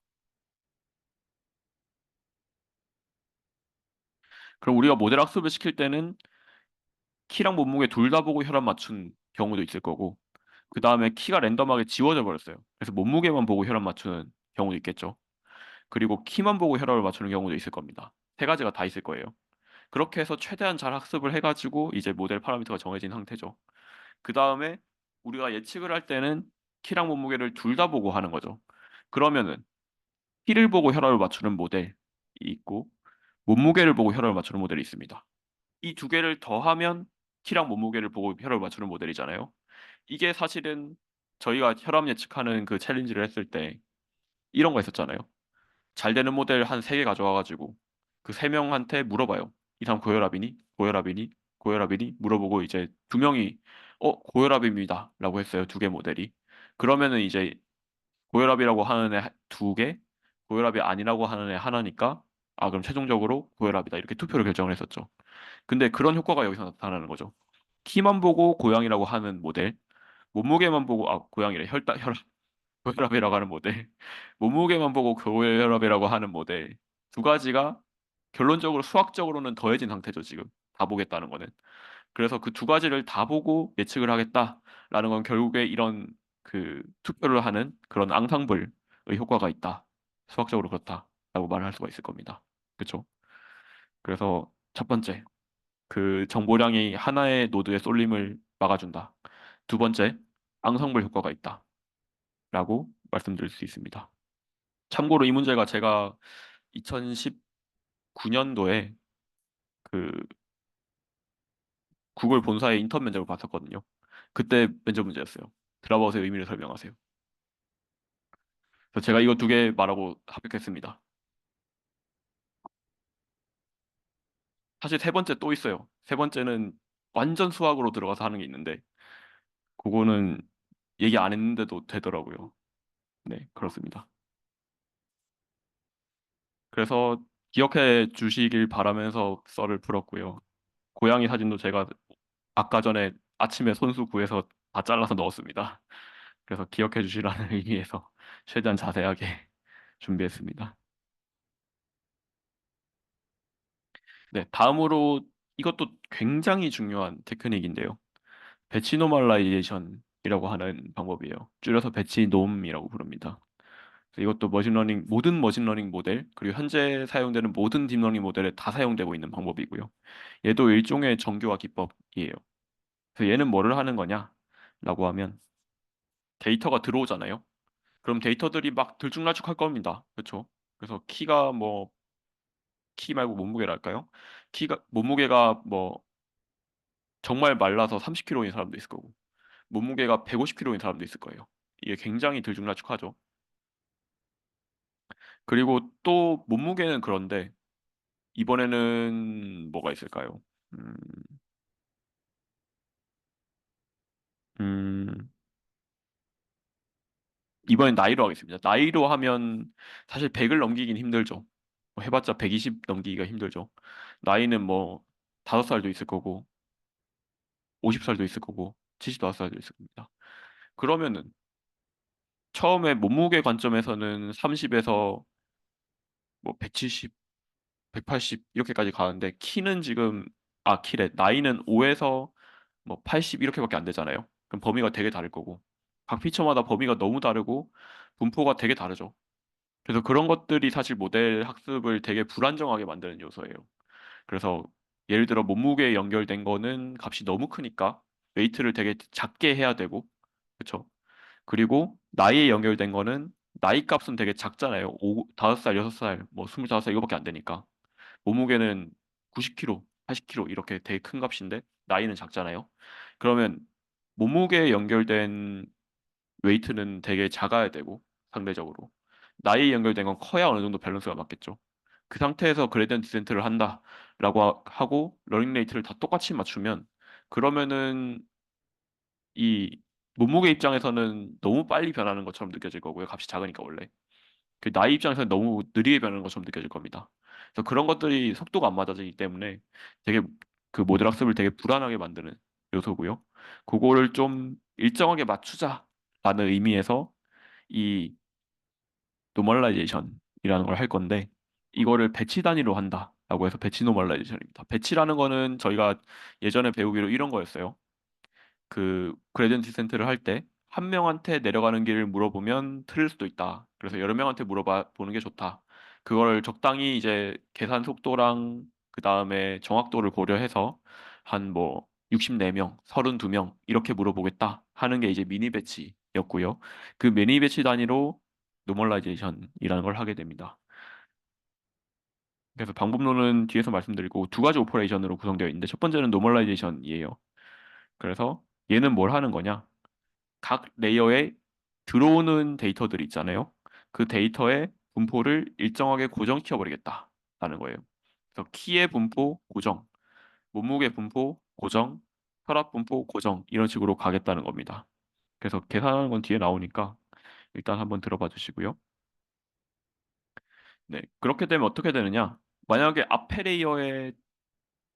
그럼 우리가 모델 학습을 시킬 때는 키랑 몸무게 둘 다 보고 혈압 맞춘 경우도 있을 거고, 그 다음에 키가 랜덤하게 지워져 버렸어요. 그래서 몸무게만 보고 혈압 맞추는 경우도 있겠죠. 그리고 키만 보고 혈압을 맞추는 경우도 있을 겁니다. 세 가지가 다 있을 거예요. 그렇게 해서 최대한 잘 학습을 해가지고 이제 모델 파라미터가 정해진 상태죠. 그 다음에 우리가 예측을 할 때는 키랑 몸무게를 둘 다 보고 하는 거죠. 그러면은 키를 보고 혈압을 맞추는 모델이 있고 몸무게를 보고 혈압을 맞추는 모델이 있습니다. 이 두 개를 더하면 키랑 몸무게를 보고 혈압을 맞추는 모델이잖아요. 이게 사실은 저희가 혈압 예측하는 그 챌린지를 했을 때 이런 거 했었잖아요. 잘 되는 모델 한 세 개 가져와가지고 그 세 명한테 물어봐요. 이 사람 고혈압이니? 고혈압이니? 고혈압이니? 물어보고 이제 두 명이 고혈압입니다 라고 했어요. 두 개 모델이. 그러면은 이제 고혈압이라고 하는 애 두 개, 고혈압이 아니라고 하는 애 하나니까 그럼 최종적으로 고혈압이다 이렇게 투표를 결정을 했었죠. 근데 그런 효과가 여기서 나타나는 거죠. 키만 보고 고양이라고 하는 모델, 몸무게만 보고 고양이래 혈압 고혈압이라고 하는 모델, 몸무게만 보고 고혈압이라고 하는 모델 두 가지가 결론적으로 수학적으로는 더해진 상태죠, 지금. 다 보겠다는 거는. 그래서 그 두 가지를 다 보고 예측을 하겠다라는 건 결국에 이런 투표를 하는 그런 앙상블의 효과가 있다. 수학적으로 그렇다라고 말을 할 수가 있을 겁니다. 그렇죠? 그래서 첫 번째, 그 정보량이 하나의 노드의 쏠림을 막아준다. 두 번째, 앙상블 효과가 있다라고 말씀드릴 수 있습니다. 참고로 이 문제가 제가 2019년도에 그 구글 본사의 인턴 면접을 봤었거든요. 그때 면접 문제였어요. 드랍아웃의 의미를 설명하세요. 그래서 제가 이거 두 개 말하고 합격했습니다. 사실 세 번째 또 있어요. 세 번째는 완전 수학으로 들어가서 하는 게 있는데 그거는 얘기 안 했는데도 되더라고요. 네, 그렇습니다. 그래서 기억해 주시길 바라면서 썰을 풀었고요. 고양이 사진도 제가 아까 전에 아침에 손수 구해서 다 잘라서 넣었습니다. 그래서 기억해 주시라는 의미에서 최대한 자세하게 준비했습니다. 네, 다음으로 이것도 굉장히 중요한 테크닉인데요. 배치 노멀라이제이션이라고 하는 방법이에요. 줄여서 배치 놈이라고 부릅니다. 그래서 이것도 머신러닝 모든 머신러닝 모델 그리고 현재 사용되는 모든 딥러닝 모델에 다 사용되고 있는 방법이고요. 얘도 일종의 정교화 기법이에요. 그래서 얘는 뭐를 하는 거냐라고 하면 데이터가 들어오잖아요. 그럼 데이터들이 막 들쭉날쭉할 겁니다. 그렇죠? 그래서 키가 뭐 키 말고 몸무게랄까요? 키가 몸무게가 뭐 정말 말라서 30kg인 사람도 있을 거고 몸무게가 150kg인 사람도 있을 거예요. 이게 굉장히 들쭉날쭉하죠. 그리고 또 몸무게는 그런데 이번에는 뭐가 있을까요? 음, 음, 이번엔 나이로 하겠습니다. 나이로 하면 사실 100을 넘기긴 힘들죠. 뭐 해봤자 120 넘기기가 힘들죠. 나이는 뭐 5살도 있을 거고 50살도 있을 거고 75살도 있을 겁니다. 그러면은 처음에 몸무게 관점에서는 30에서 뭐 170, 180 이렇게까지 가는데 키는 지금 키래 나이는 5에서 뭐 80 이렇게밖에 안 되잖아요. 그럼 범위가 되게 다를 거고 각 피처마다 범위가 너무 다르고 분포가 되게 다르죠. 그래서 그런 것들이 사실 모델 학습을 되게 불안정하게 만드는 요소예요. 그래서 예를 들어 몸무게에 연결된 거는 값이 너무 크니까 웨이트를 되게 작게 해야 되고 그렇죠. 그리고 나이에 연결된 거는 나이 값은 되게 작잖아요. 5살, 6살, 뭐 25살 이거밖에 안 되니까. 몸무게는 90kg, 80kg 이렇게 되게 큰 값인데 나이는 작잖아요. 그러면 몸무게에 연결된 웨이트는 되게 작아야 되고 상대적으로 나이에 연결된 건 커야 어느 정도 밸런스가 맞겠죠. 그 상태에서 그레디언트 디센트를 한다라고 하고 러닝 레이트를 다 똑같이 맞추면 그러면은 이 몸무게 입장에서는 너무 빨리 변하는 것처럼 느껴질 거고요. 값이 작으니까 원래. 그 나이 입장에서는 너무 느리게 변하는 것처럼 느껴질 겁니다. 그래서 그런 것들이 속도가 안 맞아지기 때문에 되게 그 모델 학습을 되게 불안하게 만드는 요소고요. 그거를 좀 일정하게 맞추자라는 의미에서 이 노멀라이제이션이라는 걸 할 건데 이거를 배치 단위로 한다라고 해서 배치 노멀라이제이션입니다. 배치라는 거는 저희가 예전에 배우기로 이런 거였어요. 그 그레디언트 디센트를 할 때 한 명한테 내려가는 길을 물어보면 틀릴 수도 있다. 그래서 여러 명한테 물어봐 보는 게 좋다. 그걸 적당히 이제 계산 속도랑 그 다음에 정확도를 고려해서 한 뭐 64명, 32명 이렇게 물어보겠다 하는 게 이제 미니 배치였고요. 그 미니 배치 단위로 노멀라이제이션이라는 걸 하게 됩니다. 그래서 방법론은 뒤에서 말씀드리고 두 가지 오퍼레이션으로 구성되어 있는데 첫 번째는 노멀라이제이션이에요. 그래서 얘는 뭘 하는 거냐? 각 레이어에 들어오는 데이터들이 있잖아요. 그 데이터의 분포를 일정하게 고정시켜 버리겠다라는 거예요. 그래서 키의 분포 고정, 몸무게 분포 고정, 혈압 분포 고정 이런 식으로 가겠다는 겁니다. 그래서 계산하는 건 뒤에 나오니까 일단 한번 들어봐 주시고요. 네, 그렇게 되면 어떻게 되느냐? 만약에 앞에 레이어에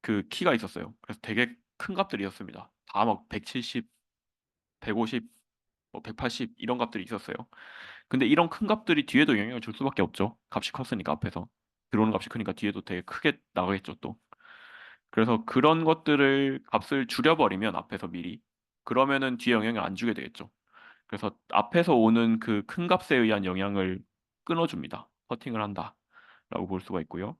그 키가 있었어요. 그래서 되게 큰 값들이었습니다. 다 막 170, 150, 뭐 180 이런 값들이 있었어요. 근데 이런 큰 값들이 뒤에도 영향을 줄 수밖에 없죠. 값이 컸으니까 앞에서. 들어오는 값이 크니까 뒤에도 되게 크게 나가겠죠, 또. 그래서 그런 것들을 값을 줄여버리면 앞에서 미리 그러면은 뒤에 영향을 안 주게 되겠죠. 그래서 앞에서 오는 그 큰 값에 의한 영향을 끊어줍니다. 커팅을 한다라고 볼 수가 있고요.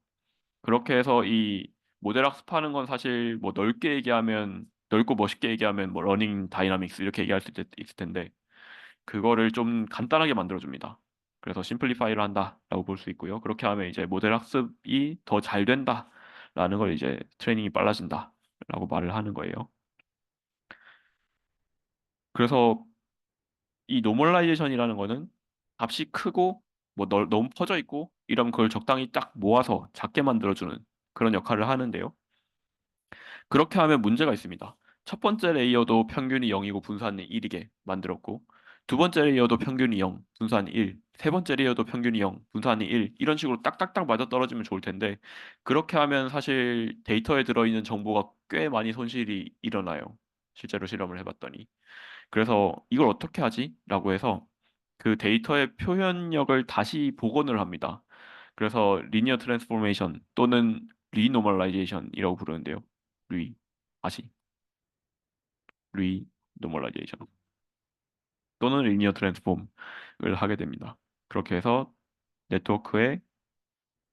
그렇게 해서 이 모델 학습하는 건 사실 뭐 넓게 얘기하면 넓고 멋있게 얘기하면 뭐 러닝 다이나믹스 이렇게 얘기할 수 있을 텐데 그거를 좀 간단하게 만들어줍니다. 그래서 심플리파이를 한다라고 볼 수 있고요. 그렇게 하면 이제 모델 학습이 더 잘 된다라는 걸 이제 트레이닝이 빨라진다라고 말을 하는 거예요. 그래서 이 노멀라이제이션이라는 거는 값이 크고 뭐 너무 퍼져 있고 이러면 그걸 적당히 딱 모아서 작게 만들어주는 그런 역할을 하는데요. 그렇게 하면 문제가 있습니다. 첫 번째 레이어도 평균이 0이고 분산이 1이게 만들었고, 두 번째 레이어도 평균이 0, 분산이 1, 세 번째 레이어도 평균이 0, 분산이 1, 이런 식으로 딱딱딱 맞아떨어지면 좋을 텐데, 그렇게 하면 사실 데이터에 들어있는 정보가 꽤 많이 손실이 일어나요. 실제로 실험을 해봤더니. 그래서 이걸 어떻게 하지? 라고 해서 그 데이터의 표현력을 다시 복원을 합니다. 그래서 리니어 트랜스포메이션 또는 리노멀라이제이션이라고 부르는데요. 리, 다시 리노멀라이제이션 또는 리니어 트랜스폼을 하게 됩니다. 그렇게 해서 네트워크의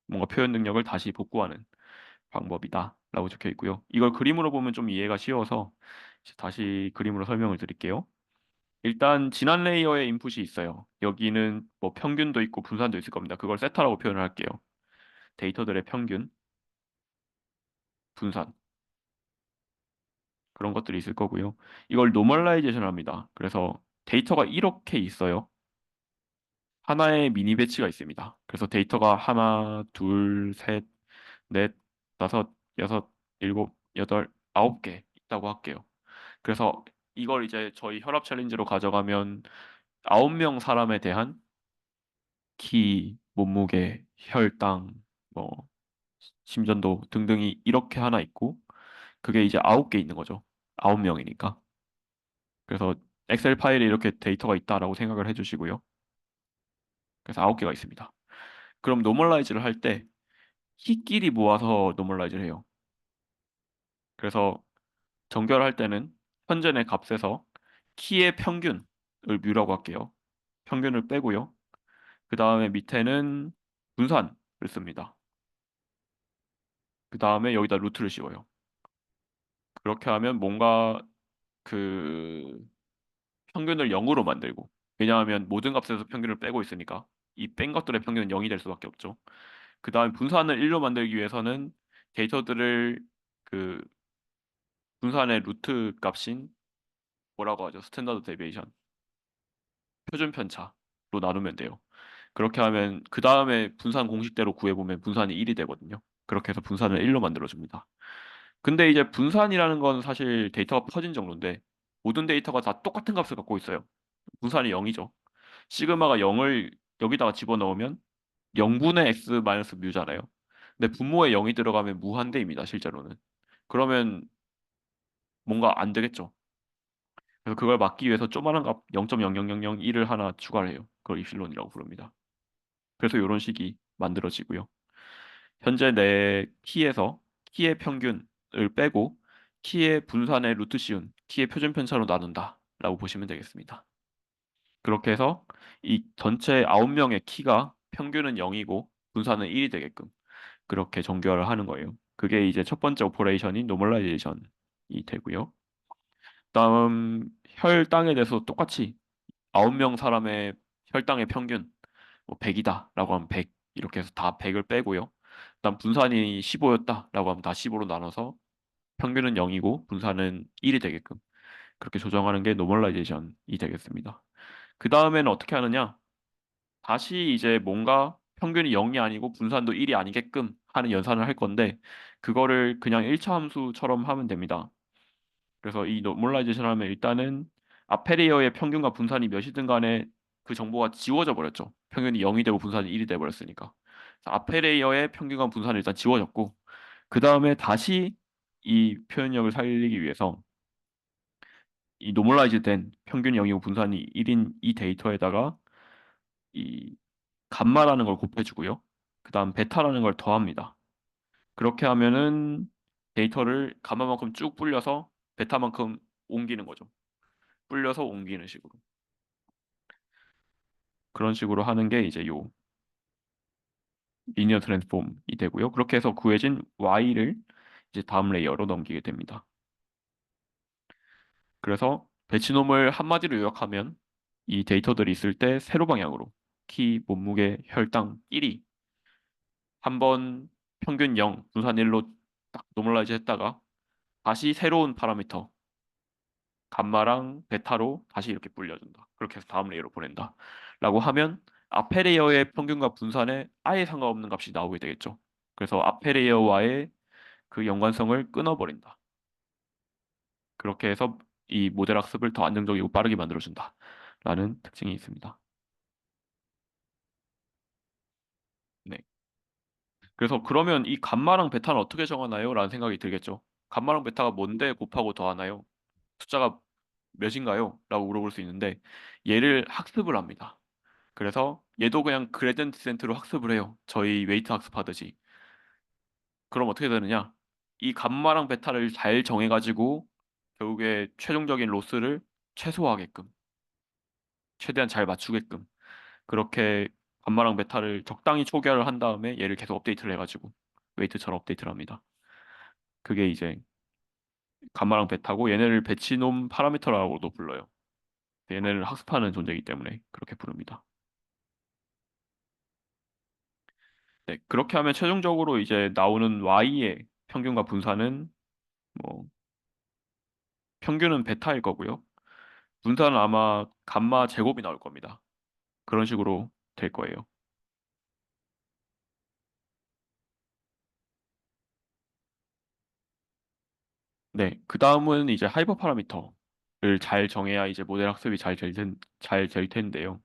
뭔가 표현 능력을 다시 복구하는 방법이다라고 적혀 있고요. 이걸 그림으로 보면 좀 이해가 쉬워서 이제 다시 그림으로 설명을 드릴게요. 일단 지난 레이어에 인풋이 있어요. 여기는 뭐 평균도 있고 분산도 있을 겁니다. 그걸 세타라고 표현을 할게요. 데이터들의 평균, 분산 그런 것들이 있을 거고요. 이걸 노멀라이제이션 합니다. 그래서 데이터가 이렇게 있어요. 하나의 미니 배치가 있습니다. 그래서 데이터가 하나, 둘, 셋, 넷, 다섯, 여섯, 일곱, 여덟, 아홉 개 있다고 할게요. 그래서 이걸 이제 저희 혈압 챌린지로 가져가면 아홉 명 사람에 대한 키, 몸무게, 혈당, 뭐 심전도 등등이 이렇게 하나 있고 그게 이제 아홉 개 있는 거죠. 아홉 명이니까. 그래서 엑셀 파일에 이렇게 데이터가 있다라고 생각을 해주시고요. 그래서 아홉 개가 있습니다. 그럼 노멀라이즈를 할 때 키끼리 모아서 노멀라이즈를 해요. 그래서 정결할 때는 현재 의 값에서 키의 평균을 뮤라고 할게요. 평균을 빼고요. 그 다음에 밑에는 분산을 씁니다. 그 다음에 여기다 루트를 씌워요. 그렇게 하면 뭔가 그 평균을 0으로 만들고 왜냐하면 모든 값에서 평균을 빼고 있으니까 이 뺀 것들의 평균은 0이 될 수밖에 없죠. 그 다음에 분산을 1로 만들기 위해서는 데이터들을 그 분산의 루트 값인 뭐라고 하죠? 스탠다드 데비에이션, 표준 편차로 나누면 돼요. 그렇게 하면 그 다음에 분산 공식대로 구해보면 분산이 1이 되거든요. 그렇게 해서 분산을 1로 만들어줍니다. 근데 이제 분산이라는 건 사실 데이터가 퍼진 정도인데 모든 데이터가 다 똑같은 값을 갖고 있어요. 분산이 0이죠. 시그마가 0을 여기다가 집어넣으면 0분의 x 마이너스 뮤잖아요. 근데 분모에 0이 들어가면 무한대입니다, 실제로는. 그러면 뭔가 안 되겠죠. 그래서 그걸 막기 위해서 조그마한 값 0.00001을 하나 추가를 해요. 그걸 입실론이라고 부릅니다. 그래서 이런 식이 만들어지고요. 현재 내 키에서 키의 평균을 빼고 키의 분산의 루트 씌운 키의 표준 편차로 나눈다라고 보시면 되겠습니다. 그렇게 해서 이 전체 9명의 키가 평균은 0이고 분산은 1이 되게끔 그렇게 정교화를 하는 거예요. 그게 이제 첫 번째 오퍼레이션인 노멀라이제이션이 되고요. 다음 혈당에 대해서 똑같이 9명 사람의 혈당의 평균 뭐 100이다라고 하면 100 이렇게 해서 다 100을 빼고요. 그다음 분산이 15였다라고 하면 다 15로 나눠서 평균은 0이고 분산은 1이 되게끔 그렇게 조정하는 게 노멀라이제이션이 되겠습니다. 그 다음에는 어떻게 하느냐? 다시 이제 뭔가 평균이 0이 아니고 분산도 1이 아니게끔 하는 연산을 할 건데 그거를 그냥 1차 함수처럼 하면 됩니다. 그래서 이 노멀라이제이션 하면 일단은 앞에 레이어의 평균과 분산이 몇이든 간에 그 정보가 지워져 버렸죠. 평균이 0이 되고 분산이 1이 돼 버렸으니까. 그래서 앞에 레이어의 평균과 분산은 일단 지워졌고 그 다음에 다시 이 표현력을 살리기 위해서 이 노멀라이즈 된 평균 0이고 분산이 1인 이 데이터에다가 이 감마라는 걸 곱해주고요. 그 다음 베타라는 걸 더합니다. 그렇게 하면은 데이터를 감마만큼 쭉 불려서 베타만큼 옮기는 거죠. 불려서 옮기는 식으로. 그런 식으로 하는 게 이제 요 리니어 트랜스폼이 되고요. 그렇게 해서 구해진 y를 이제 다음 레이어로 넘기게 됩니다. 그래서 배치놈을 한마디로 요약하면 이 데이터들이 있을 때 세로 방향으로 키, 몸무게, 혈당, 1이 한번 평균 0, 분산 1로 딱 노멀라이즈 했다가 다시 새로운 파라미터 감마랑 베타로 다시 이렇게 불려준다. 그렇게 해서 다음 레이어로 보낸다. 라고 하면 앞에 레이어의 평균과 분산에 아예 상관없는 값이 나오게 되겠죠. 그래서 앞에 레이어와의 그 연관성을 끊어버린다. 그렇게 해서 이 모델 학습을 더 안정적이고 빠르게 만들어준다. 라는 특징이 있습니다. 네. 그래서 그러면 이 감마랑 베타는 어떻게 정하나요? 라는 생각이 들겠죠. 감마랑 베타가 뭔데 곱하고 더하나요? 숫자가 몇인가요? 라고 물어볼 수 있는데 얘를 학습을 합니다. 그래서 얘도 그냥 그레디언트 디센트로 학습을 해요. 저희 웨이트 학습하듯이. 그럼 어떻게 되느냐? 이 감마랑 베타를 잘 정해가지고 결국에 최종적인 로스를 최소화하게끔, 최대한 잘 맞추게끔 그렇게 감마랑 베타를 적당히 초기화를 한 다음에 얘를 계속 업데이트를 해가지고 웨이트처럼 업데이트를 합니다. 그게 이제 감마랑 베타고 얘네를 배치놈 파라미터라고도 불러요. 얘네를 학습하는 존재이기 때문에 그렇게 부릅니다. 네, 그렇게 하면 최종적으로 이제 나오는 Y의 평균과 분산은 뭐 평균은 베타일 거고요. 분산은 아마 감마 제곱이 나올 겁니다. 그런 식으로 될 거예요. 네, 그 다음은 이제 하이퍼 파라미터를 잘 정해야 이제 모델 학습이 잘될 텐데요.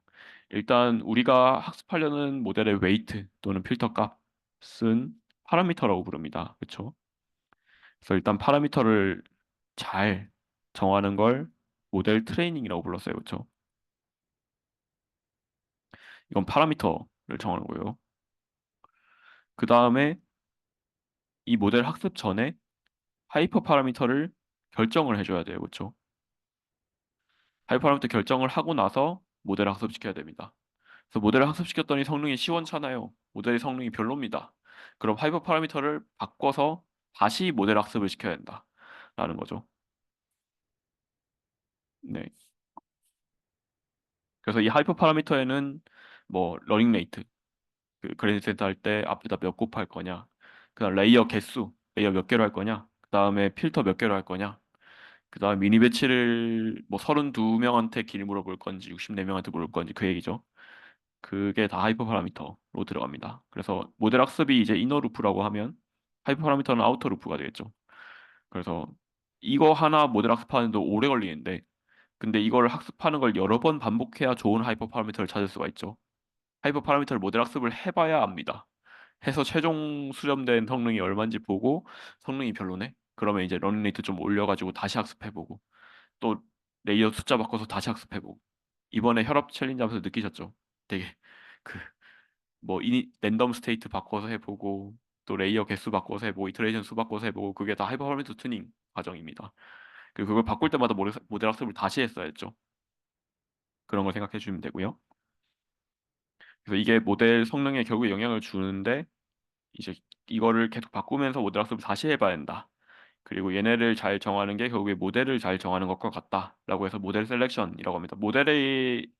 일단 우리가 학습하려는 모델의 웨이트 또는 필터 값은 파라미터라고 부릅니다. 그렇죠? 그래서 일단 파라미터를 잘 정하는 걸 모델 트레이닝이라고 불렀어요. 그렇죠? 이건 파라미터를 정하는 거예요. 그 다음에 이 모델 학습 전에 하이퍼 파라미터를 결정을 해줘야 돼요. 그렇죠? 하이퍼 파라미터 결정을 하고 나서 모델을 학습시켜야 됩니다. 그래서 모델을 학습시켰더니 성능이 시원찮아요. 모델의 성능이 별로입니다. 그럼 하이퍼 파라미터를 바꿔서 다시 모델 학습을 시켜야 된다. 라는 거죠. 네. 그래서 이 하이퍼 파라미터에는 뭐 러닝 레이트, 그 그레디언트 센터 할 때 앞에다 몇 곱할 거냐, 그다음 레이어 개수, 레이어 몇 개로 할 거냐, 그다음에 필터 몇 개로 할 거냐, 그다음 미니 배치를 뭐 32명한테 길 물어볼 건지 64명한테 물어볼 건지 그 얘기죠. 그게 다 하이퍼 파라미터로 들어갑니다. 그래서 모델 학습이 이제 이너 루프라고 하면 하이퍼 파라미터는 아우터 루프가 되겠죠. 그래서 이거 하나 모델 학습하는데 오래 걸리는데 근데 이걸 학습하는 걸 여러 번 반복해야 좋은 하이퍼 파라미터를 찾을 수가 있죠. 하이퍼 파라미터를 모델 학습을 해봐야 압니다. 해서 최종 수렴된 성능이 얼마인지 보고 성능이 별로네? 그러면 이제 러닝 레이트 좀 올려가지고 다시 학습해보고 또 레이어 숫자 바꿔서 다시 학습해보고 이번에 혈압 챌린지 하면서 느끼셨죠? 되게 그 뭐 랜덤 스테이트 바꿔서 해보고 또 레이어 개수 바꿔서 해보고 이터레이션 수 바꿔서 해보고 그게 다 하이퍼 파라미터 튜닝 과정입니다. 그리고 그걸 바꿀 때마다 모델 학습을 다시 했어야 했죠. 그런 걸 생각해 주시면 되고요. 그래서 이게 모델 성능에 결국에 영향을 주는데 이제 이거를 계속 바꾸면서 모델 학습을 다시 해봐야 된다. 그리고 얘네를 잘 정하는 게 결국에 모델을 잘 정하는 것과 같다라고 해서 모델 셀렉션이라고 합니다. 모델의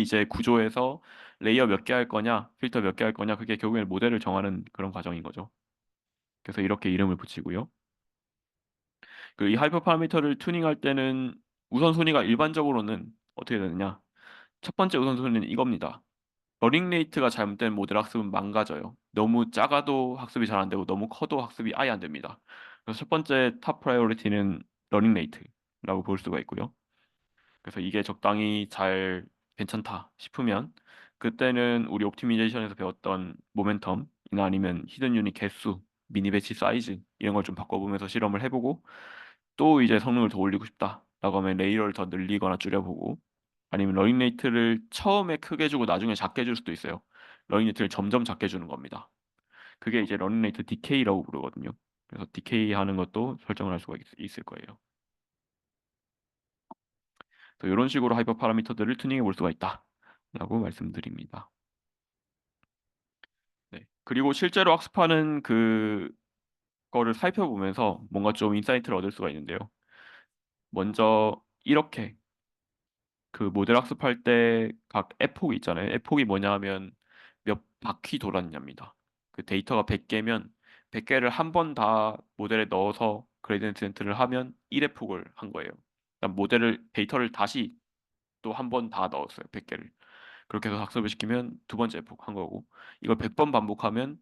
이제 구조에서 레이어 몇 개 할 거냐, 필터 몇 개 할 거냐, 그게 결국에는 모델을 정하는 그런 과정인 거죠. 그래서 이렇게 이름을 붙이고요. 그 이 하이퍼 파라미터를 튜닝할 때는 우선순위가 일반적으로는 어떻게 되느냐? 첫 번째 우선순위는 이겁니다. 러닝 레이트가 잘못된 모델 학습은 망가져요. 너무 작아도 학습이 잘 안 되고 너무 커도 학습이 아예 안 됩니다. 그래서 첫 번째 탑 프라이오리티는 러닝 레이트라고 볼 수가 있고요. 그래서 이게 적당히 잘 괜찮다 싶으면 그때는 우리 옵티미제이션에서 배웠던 모멘텀이나 아니면 히든 유닛 개수, 미니 배치 사이즈 이런 걸 좀 바꿔보면서 실험을 해보고 또 이제 성능을 더 올리고 싶다라고 하면 레이어를 더 늘리거나 줄여보고 아니면 러닝 레이트를 처음에 크게 주고 나중에 작게 줄 수도 있어요. 러닝 레이트를 점점 작게 주는 겁니다. 그게 이제 러닝 레이트 디케이라고 부르거든요. 그래서 디케이 하는 것도 설정을 할 수가 있을 거예요. 그래서 이런 식으로 하이퍼 파라미터들을 튜닝해 볼 수가 있다라고 말씀드립니다. 네. 그리고 실제로 학습하는 그 거를 살펴보면서 뭔가 좀 인사이트를 얻을 수가 있는데요. 먼저 이렇게 그 모델 학습할 때 각 에폭이 있잖아요. 에폭이 뭐냐 하면 몇 바퀴 돌았냐입니다. 그 데이터가 100개면 100개를 한 번 다 모델에 넣어서 그레디언트 센트를 하면 1에폭을 한 거예요. 그러니까 모델을 데이터를 다시 또 한 번 다 넣었어요. 100개를. 그렇게 해서 학습을 시키면 두 번째 에폭 한 거고 이걸 100번 반복하면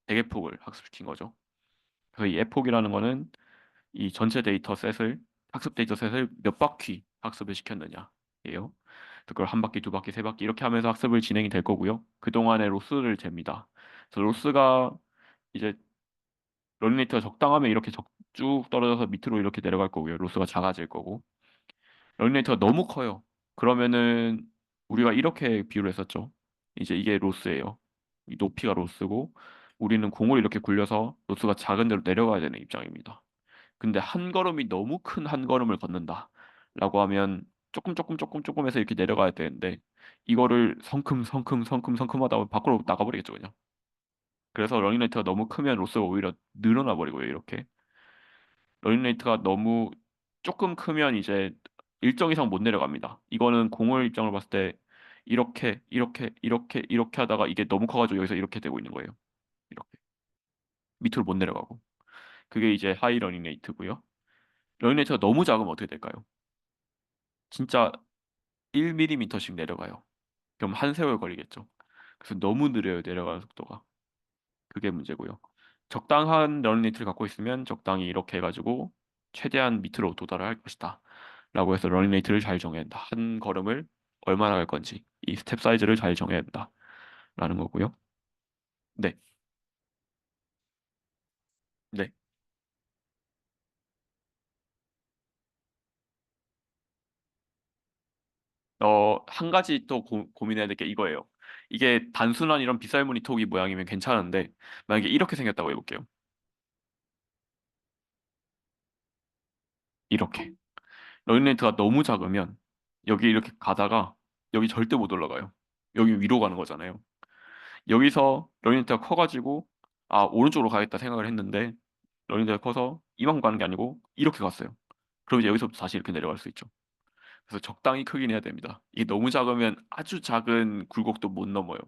100에폭을 학습시킨 거죠. 그래서 이 에폭이라는 거는 이 전체 데이터 셋을 학습 데이터 셋을 몇 바퀴 학습을 시켰느냐예요. 그래서 그걸 한 바퀴, 두 바퀴, 세 바퀴 이렇게 하면서 학습을 진행이 될 거고요. 그동안의 로스를 잽니다. 그래서 로스가 이제 러닝레이트가 적당하면 이렇게 쭉 떨어져서 밑으로 이렇게 내려갈 거고요. 로스가 작아질 거고. 러닝레이트가 너무 커요. 그러면은 우리가 이렇게 비유를 했었죠. 이제 이게 로스예요. 이 높이가 로스고 우리는 공을 이렇게 굴려서 로스가 작은 데로 내려가야 되는 입장입니다. 근데 한 걸음이 너무 큰 한 걸음을 걷는다. 라고 하면 조금 조금 조금 조금 해서 이렇게 내려가야 되는데 이거를 성큼 성큼 성큼 성큼 하다 보면 밖으로 나가버리겠죠, 그냥. 그래서 러닝레이트가 너무 크면 로스가 오히려 늘어나 버리고요, 이렇게. 러닝레이트가 너무 조금 크면 이제 일정 이상 못 내려갑니다. 이거는 공을 입장으로 봤을 때 이렇게 이렇게 이렇게 이렇게 하다가 이게 너무 커가지고 여기서 이렇게 되고 있는 거예요. 이렇게 밑으로 못 내려가고 그게 이제 하이 러닝레이트고요. 러닝레이트가 너무 작으면 어떻게 될까요? 진짜 1mm씩 내려가요. 그럼 한 세월 걸리겠죠. 그래서 너무 느려요, 내려가는 속도가. 그게 문제고요. 적당한 러닝레이트를 갖고 있으면 적당히 이렇게 해가지고 최대한 밑으로 도달을 할 것이다. 라고 해서 러닝레이트를 잘 정해야 한다. 한 걸음을 얼마나 갈 건지 이 스텝 사이즈를 잘 정해야 한다. 라는 거고요. 네, 네. 한 가지 또 고민해야 될 게 이거예요. 이게 단순한 이런 빗살무늬 토기 모양이면 괜찮은데 만약에 이렇게 생겼다고 해볼게요. 이렇게. 러닝레이트가 너무 작으면 여기 이렇게 가다가 여기 절대 못 올라가요. 여기 위로 가는 거잖아요. 여기서 러닝레이트가 커가지고 아 오른쪽으로 가겠다 생각을 했는데 러닝레이트가 커서 이만큼 가는 게 아니고 이렇게 갔어요. 그럼 이제 여기서부터 다시 이렇게 내려갈 수 있죠. 그래서 적당히 크긴 해야 됩니다. 이게 너무 작으면 아주 작은 굴곡도 못 넘어요.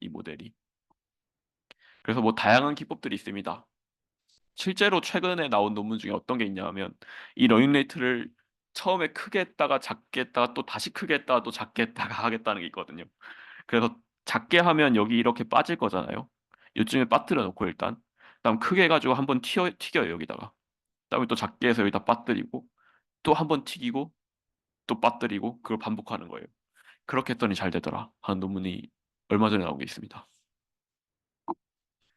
이 모델이. 그래서 뭐 다양한 기법들이 있습니다. 실제로 최근에 나온 논문 중에 어떤 게 있냐면 이 러닝레이트를 처음에 크게 했다가 작게 했다가 또 다시 크게 했다가 또 작게 했다가 하겠다는 게 있거든요. 그래서 작게 하면 여기 이렇게 빠질 거잖아요. 요쯤에 빠뜨려 놓고 일단 그다음 크게 해가지고 한번 튀겨요 여기다가. 그다음에 또 작게 해서 여기다 빠뜨리고 또 한번 튀기고 또 빠뜨리고 그걸 반복하는 거예요. 그렇게 했더니 잘 되더라 하는 논문이 얼마 전에 나온 게 있습니다.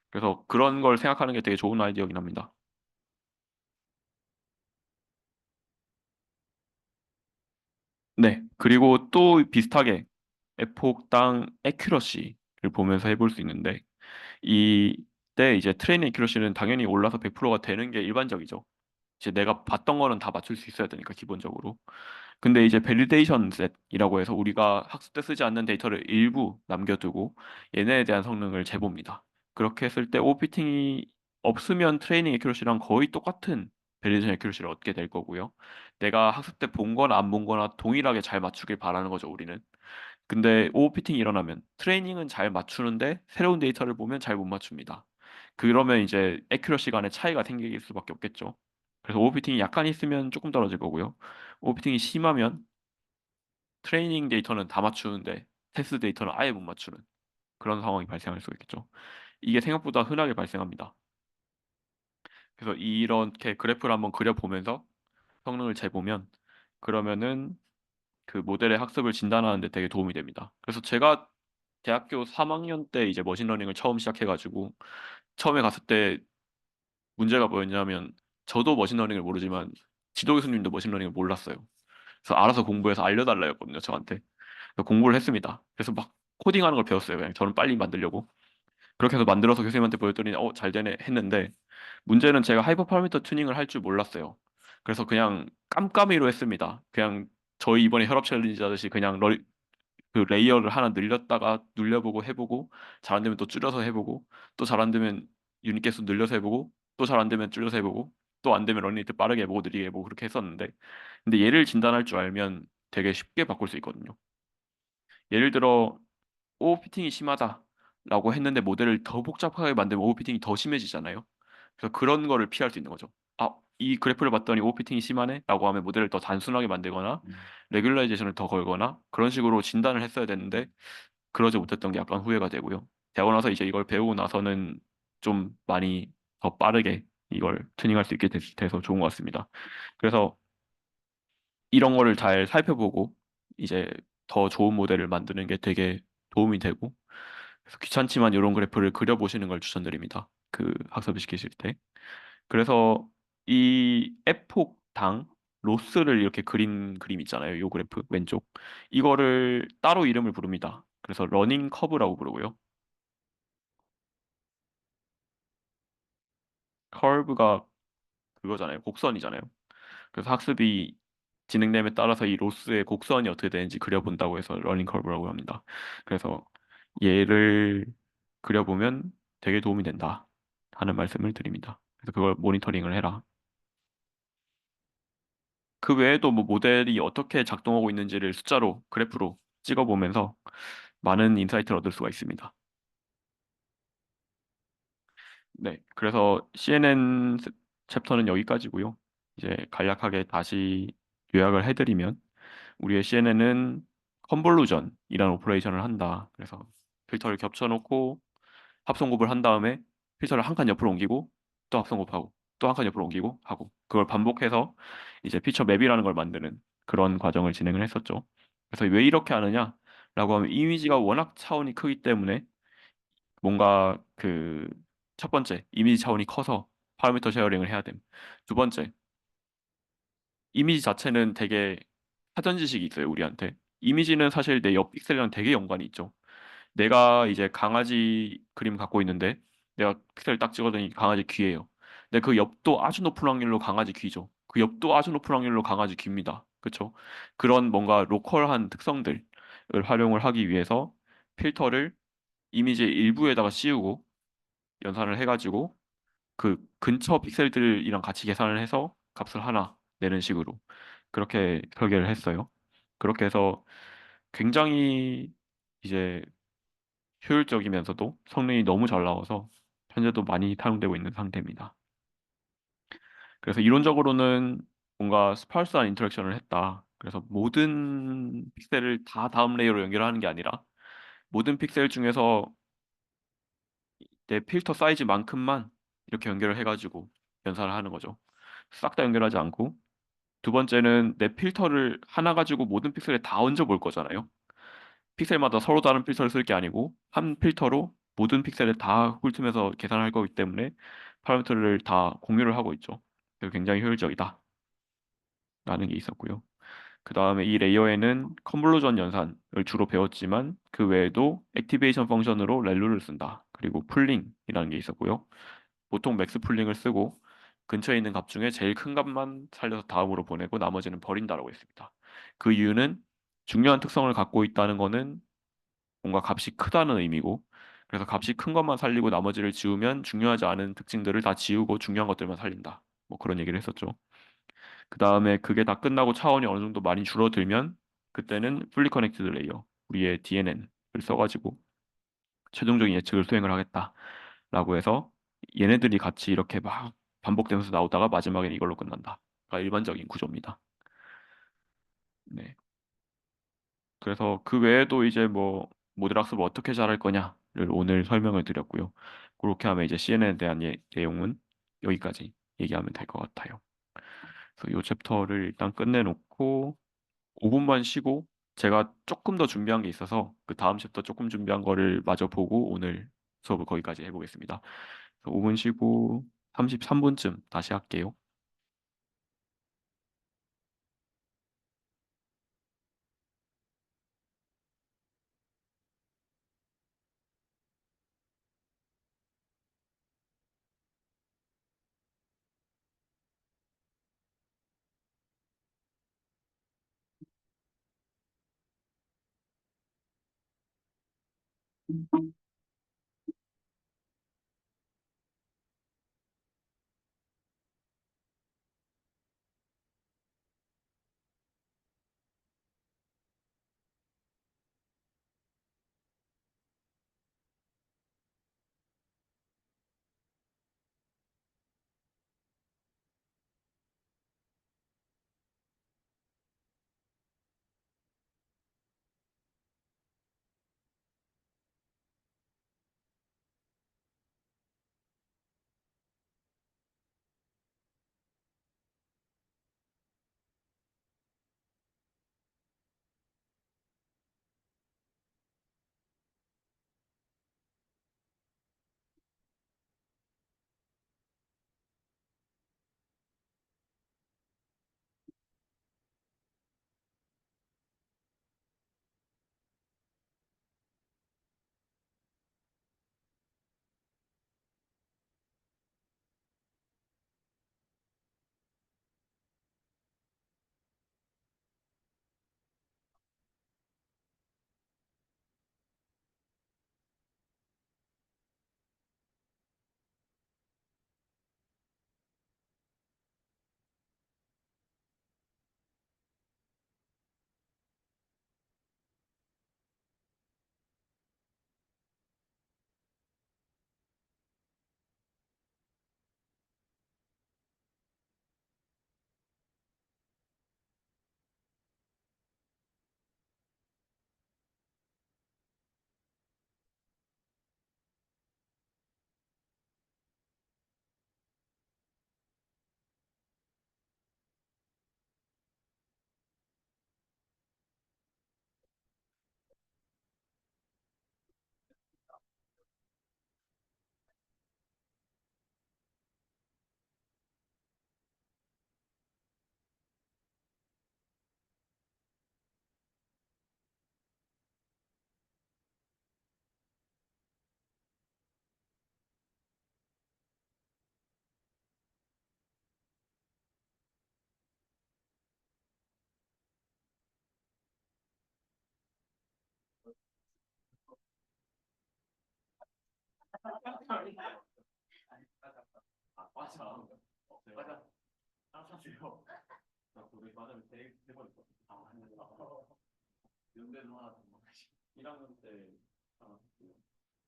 그래서 그런 걸 생각하는 게 되게 좋은 아이디어긴 합니다. 네. 그리고 또 비슷하게 에폭당 에큐러시를 보면서 해볼 수 있는데 이때 이제 트레이닝 에큐러시는 당연히 올라서 100%가 되는 게 일반적이죠. 이제 내가 봤던 거는 다 맞출 수 있어야 되니까 기본적으로. 근데 이제 밸리데이션 셋이라고 해서 우리가 학습 때 쓰지 않는 데이터를 일부 남겨두고 얘네에 대한 성능을 재봅니다. 그렇게 했을 때 오피팅이 없으면 트레이닝 에큐러시랑 거의 똑같은 밸리데이션 에큐러시를 얻게 될 거고요. 내가 학습 때 본 거나 안 본 거나 동일하게 잘 맞추길 바라는 거죠, 우리는. 근데 오버피팅이 일어나면 트레이닝은 잘 맞추는데 새로운 데이터를 보면 잘 못 맞춥니다. 그러면 이제 에큐러시 간의 차이가 생길 수밖에 없겠죠. 그래서 오버피팅이 약간 있으면 조금 떨어질 거고요. 오버피팅이 심하면 트레이닝 데이터는 다 맞추는데 테스트 데이터는 아예 못 맞추는 그런 상황이 발생할 수가 있겠죠. 이게 생각보다 흔하게 발생합니다. 그래서 이렇게 그래프를 한번 그려보면서 성능을 재보면 그러면은 그 모델의 학습을 진단하는 데 되게 도움이 됩니다. 그래서 제가 대학교 3학년 때 이제 머신러닝을 처음 시작해가지고 처음에 갔을 때 문제가 뭐였냐면 저도 머신러닝을 모르지만 지도 교수님도 머신러닝을 몰랐어요. 그래서 알아서 공부해서 알려달라였거든요, 저한테. 그래서 공부를 했습니다. 그래서 막 코딩하는 걸 배웠어요. 그냥 저는 빨리 만들려고. 그렇게 해서 만들어서 교수님한테 보였더니 잘 되네 했는데 문제는 제가 하이퍼 파라미터 튜닝을 할 줄 몰랐어요. 그래서 그냥 깜깜이로 했습니다. 그냥 저희 이번에 혈압 챌린지 하듯이 그냥 그 레이어를 하나 늘렸다가 눌려보고 해보고 잘 안 되면 또 줄여서 해보고 또 잘 안 되면 유닛 개수 늘려서 해보고 또 잘 안 되면 줄여서 해보고 또 안 되면 러닝레이트 빠르게 해보고 느리게 해보고 그렇게 했었는데 근데 얘를 진단할 줄 알면 되게 쉽게 바꿀 수 있거든요. 예를 들어 오버피팅이 심하다라고 했는데 모델을 더 복잡하게 만들면 오버피팅이 더 심해지잖아요. 그래서 그런 거를 피할 수 있는 거죠. 이 그래프를 봤더니 오버피팅이 심하네라고 하면 모델을 더 단순하게 만들거나 레귤라이제이션을 더 걸거나 그런 식으로 진단을 했어야 되는데 그러지 못했던 게 약간 후회가 되고요. 되고 나서 이제 이걸 배우고 나서는 좀 많이 더 빠르게 이걸 튜닝할 수 있게 돼서 좋은 것 같습니다. 그래서 이런 거를 잘 살펴보고 이제 더 좋은 모델을 만드는 게 되게 도움이 되고 그래서 귀찮지만 이런 그래프를 그려보시는 걸 추천드립니다. 그 학습을 시키실 때. 그래서 이 에폭당 로스를 이렇게 그린 그림 있잖아요. 요 그래프 왼쪽. 이거를 따로 이름을 부릅니다. 그래서 러닝 커브라고 부르고요. 커브가 그거잖아요. 곡선이잖아요. 그래서 학습이 진행됨에 따라서 이 로스의 곡선이 어떻게 되는지 그려본다고 해서 러닝 커브라고 합니다. 그래서 얘를 그려보면 되게 도움이 된다 하는 말씀을 드립니다. 그래서 그걸 모니터링을 해라. 그 외에도 뭐 모델이 어떻게 작동하고 있는지를 숫자로 그래프로 찍어보면서 많은 인사이트를 얻을 수가 있습니다. 네, 그래서 CNN 챕터는 여기까지고요. 이제 간략하게 다시 요약을 해드리면 우리의 CNN은 컨볼루전이라는 오퍼레이션을 한다. 그래서 필터를 겹쳐놓고 합성곱을 한 다음에 필터를 한 칸 옆으로 옮기고 또 합성곱하고 또 한 칸 옆으로 옮기고 하고 그걸 반복해서 이제 피처 맵이라는 걸 만드는 그런 과정을 진행을 했었죠. 그래서 왜 이렇게 하느냐라고 하면 이미지가 워낙 차원이 크기 때문에 뭔가 그 첫 번째 이미지 차원이 커서 파라미터 쉐어링을 해야 됨. 두 번째 이미지 자체는 되게 사전 지식이 있어요, 우리한테. 이미지는 사실 내 옆 픽셀이랑 되게 연관이 있죠. 내가 이제 강아지 그림 갖고 있는데 내가 픽셀 딱 찍어더니 강아지 귀예요. 근데 그 옆도 아주 높은 확률로 강아지 귀죠. 그 옆도 아주 높은 확률로 강아지 귀입니다. 그렇죠? 그런 뭔가 로컬한 특성들을 활용을 하기 위해서 필터를 이미지의 일부에다가 씌우고 연산을 해가지고 그 근처 픽셀들이랑 같이 계산을 해서 값을 하나 내는 식으로 그렇게 설계를 했어요. 그렇게 해서 굉장히 이제 효율적이면서도 성능이 너무 잘 나와서 현재도 많이 사용되고 있는 상태입니다. 그래서 이론적으로는 뭔가 스파르스한 인터랙션을 했다. 그래서 모든 픽셀을 다 다음 레이어로 연결하는 게 아니라 모든 픽셀 중에서 내 필터 사이즈만큼만 이렇게 연결을 해가지고 연산을 하는 거죠. 싹 다 연결하지 않고 두 번째는 내 필터를 하나 가지고 모든 픽셀에 다 얹어 볼 거잖아요. 픽셀마다 서로 다른 필터를 쓸 게 아니고 한 필터로 모든 픽셀에 다 훑으면서 계산할 거기 때문에 파라미터를 다 공유를 하고 있죠. 그래서 굉장히 효율적이다 라는 게 있었고요. 그 다음에 이 레이어에는 컨볼루전 연산을 주로 배웠지만 그 외에도 액티베이션 펑션으로 렐루를 쓴다. 그리고 풀링이라는 게 있었고요. 보통 맥스 풀링을 쓰고 근처에 있는 값 중에 제일 큰 값만 살려서 다음으로 보내고 나머지는 버린다라고 했습니다. 그 이유는 중요한 특성을 갖고 있다는 거는 뭔가 값이 크다는 의미고 그래서 값이 큰 것만 살리고 나머지를 지우면 중요하지 않은 특징들을 다 지우고 중요한 것들만 살린다. 뭐 그런 얘기를 했었죠. 그 다음에 그게 다 끝나고 차원이 어느 정도 많이 줄어들면 그때는 fully connected layer, 우리의 DNN을 써가지고 최종적인 예측을 수행을 하겠다라고 해서 얘네들이 같이 이렇게 막 반복되면서 나오다가 마지막엔 이걸로 끝난다. 가 일반적인 구조입니다. 네. 그래서 그 외에도 이제 뭐 모델 학습을 어떻게 잘할 거냐를 오늘 설명을 드렸고요. 그렇게 하면 이제 CNN에 대한 내용은 여기까지 얘기하면 될 것 같아요. 그래서 이 챕터를 일단 끝내놓고 5분만 쉬고 제가 조금 더 준비한 게 있어서 그 다음 챕터 조금 준비한 거를 마저 보고 오늘 수업을 거기까지 해보겠습니다. 5분 쉬고 33분쯤 다시 할게요. 아, 맞아. 맞아. 따뜻해요. 나 고백 맞으면 대본 있어. 아, 연대도 하나 더 먹지. 1학년 때 하나 했고요.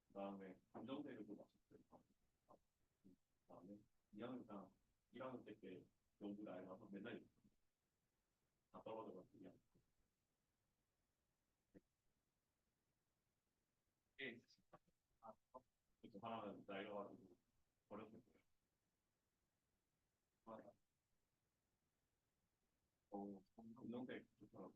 그다음에 감정대회도 마쳤어요. 그다음에 2학년 1학년 때 연구 나이 나서 맨날 다 떨어져가지고 그냥 그래서 하나는 나이가 가지고 버렸을 거예요. 하나, 감정대회 좋더라고요.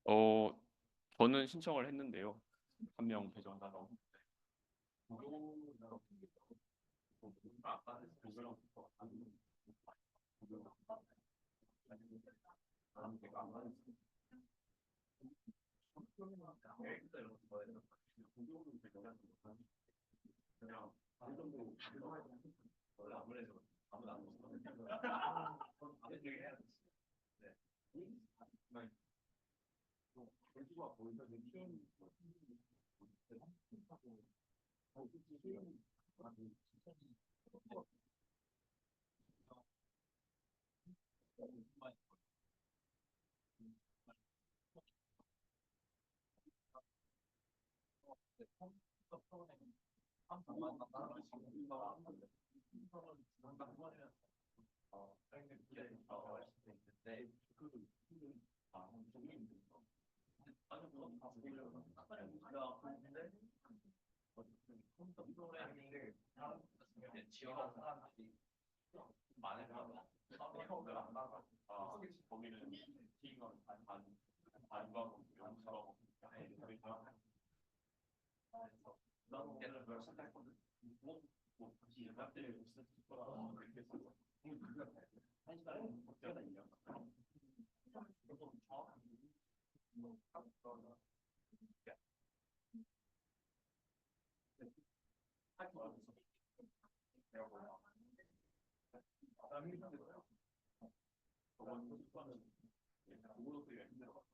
어, 저는 신청을 했는데요. 한 명 배정다 넣었 그냥 어느 정도 원래 아무래도 아무도 안 먹어. 아무래도 해야 돼. 네. 골프가 거기서 키운 지역한 사람들이 많을까 봐. 거기는 팀원 반반 영수하고 나도 걔를 몇 생각했거든. 뭐 다시 연락들이 없을 거라 그렇게 해서 한 시간에 어쩌다 이냐. 저번 수업은 그거도 되게 힘들어.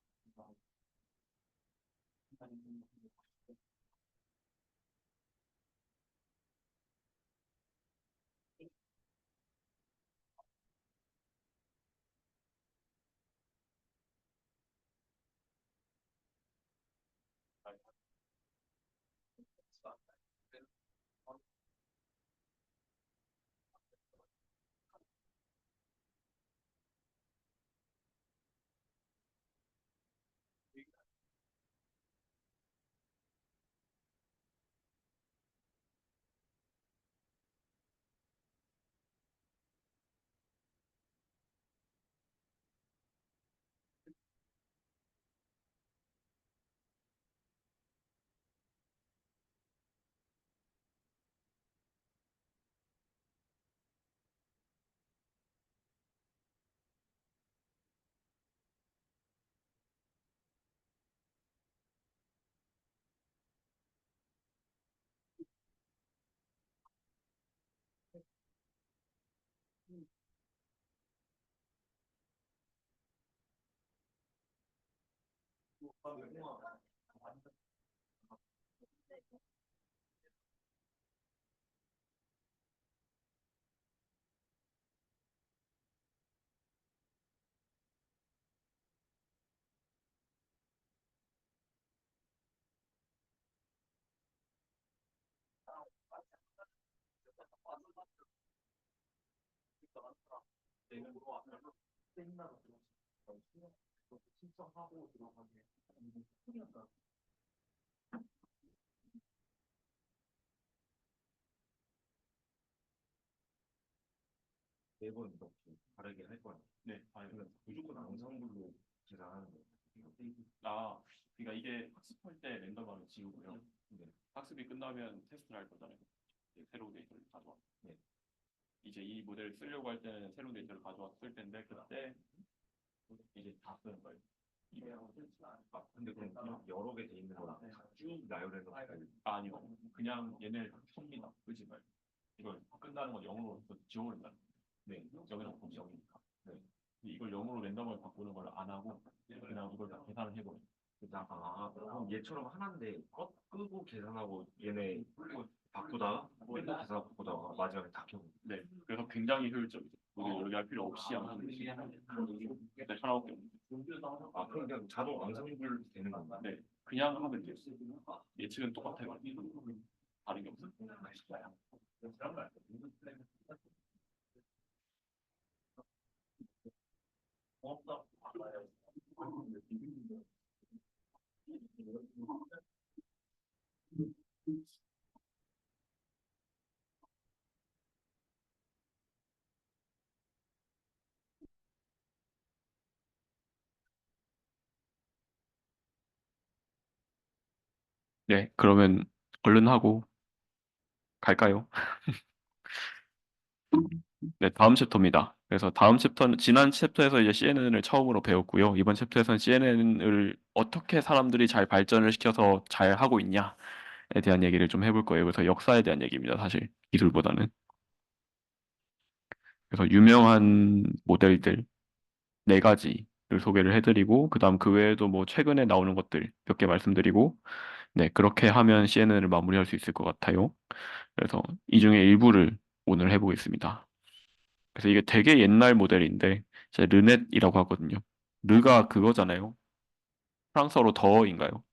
매번 이렇게 다르게 할 거야. 네, 아니면 무조건 앙상블로 계산하는 거야. 아, 그러니까 이게 학습할 때 랜덤하면 지우고요. 네. 학습이 끝나면 테스트를 할 거잖아요. 이제 새로운 데이터를 가져와. 네. 이제 이 모델을 쓰려고 할 때는 새로운 데이터를 가져왔을 텐데 그때 이제 다 쓰는 거예요. 아, 근데 그럼 여러 개 돼 있는 거랑 쭉 나열해서 아니요. 그냥 얘네를 다 섭니다. 그지 말고. 이걸 끝나는 건 0으로 지워버린다. 네. 여기는 곱이 0이니까. 네. 이걸 0으로 랜덤을 바꾸는 걸 안 하고 그냥 이걸 다 계산을 해버려요. 그럼 얘처럼 하나인데 끄고 계산하고 얘네 바꾸다가 맨날 계산 바꾸다가 마지막에 다 켜고. 네. 그래서 굉장히 효율적이죠. 우리 여기 할 필요 없이 하는 거지. 네, 하나밖에 없는데. 아, 그럼 그냥 자동 앙상블 되는 건가? 네. 그냥 하면 돼요. 예측은 똑같아요. 다른 게 없어요. 네, 그러면 얼른 하고 갈까요? 네, 다음 챕터입니다. 그래서 다음 챕터는 지난 챕터에서 이제 CNN을 처음으로 배웠고요. 이번 챕터에서는 CNN을 어떻게 사람들이 잘 발전을 시켜서 잘 하고 있냐에 대한 얘기를 좀 해볼 거예요. 그래서 역사에 대한 얘기입니다. 사실 기술보다는. 그래서 유명한 모델들 네 가지를 소개를 해드리고 그다음 그 외에도 뭐 최근에 나오는 것들 몇 개 말씀드리고 네, 그렇게 하면 CNN을 마무리할 수 있을 것 같아요. 그래서 이 중에 일부를 오늘 해보겠습니다. 그래서 이게 되게 옛날 모델인데 이제 르넷이라고 하거든요. 르가 그거잖아요. 프랑스어로 더인가요?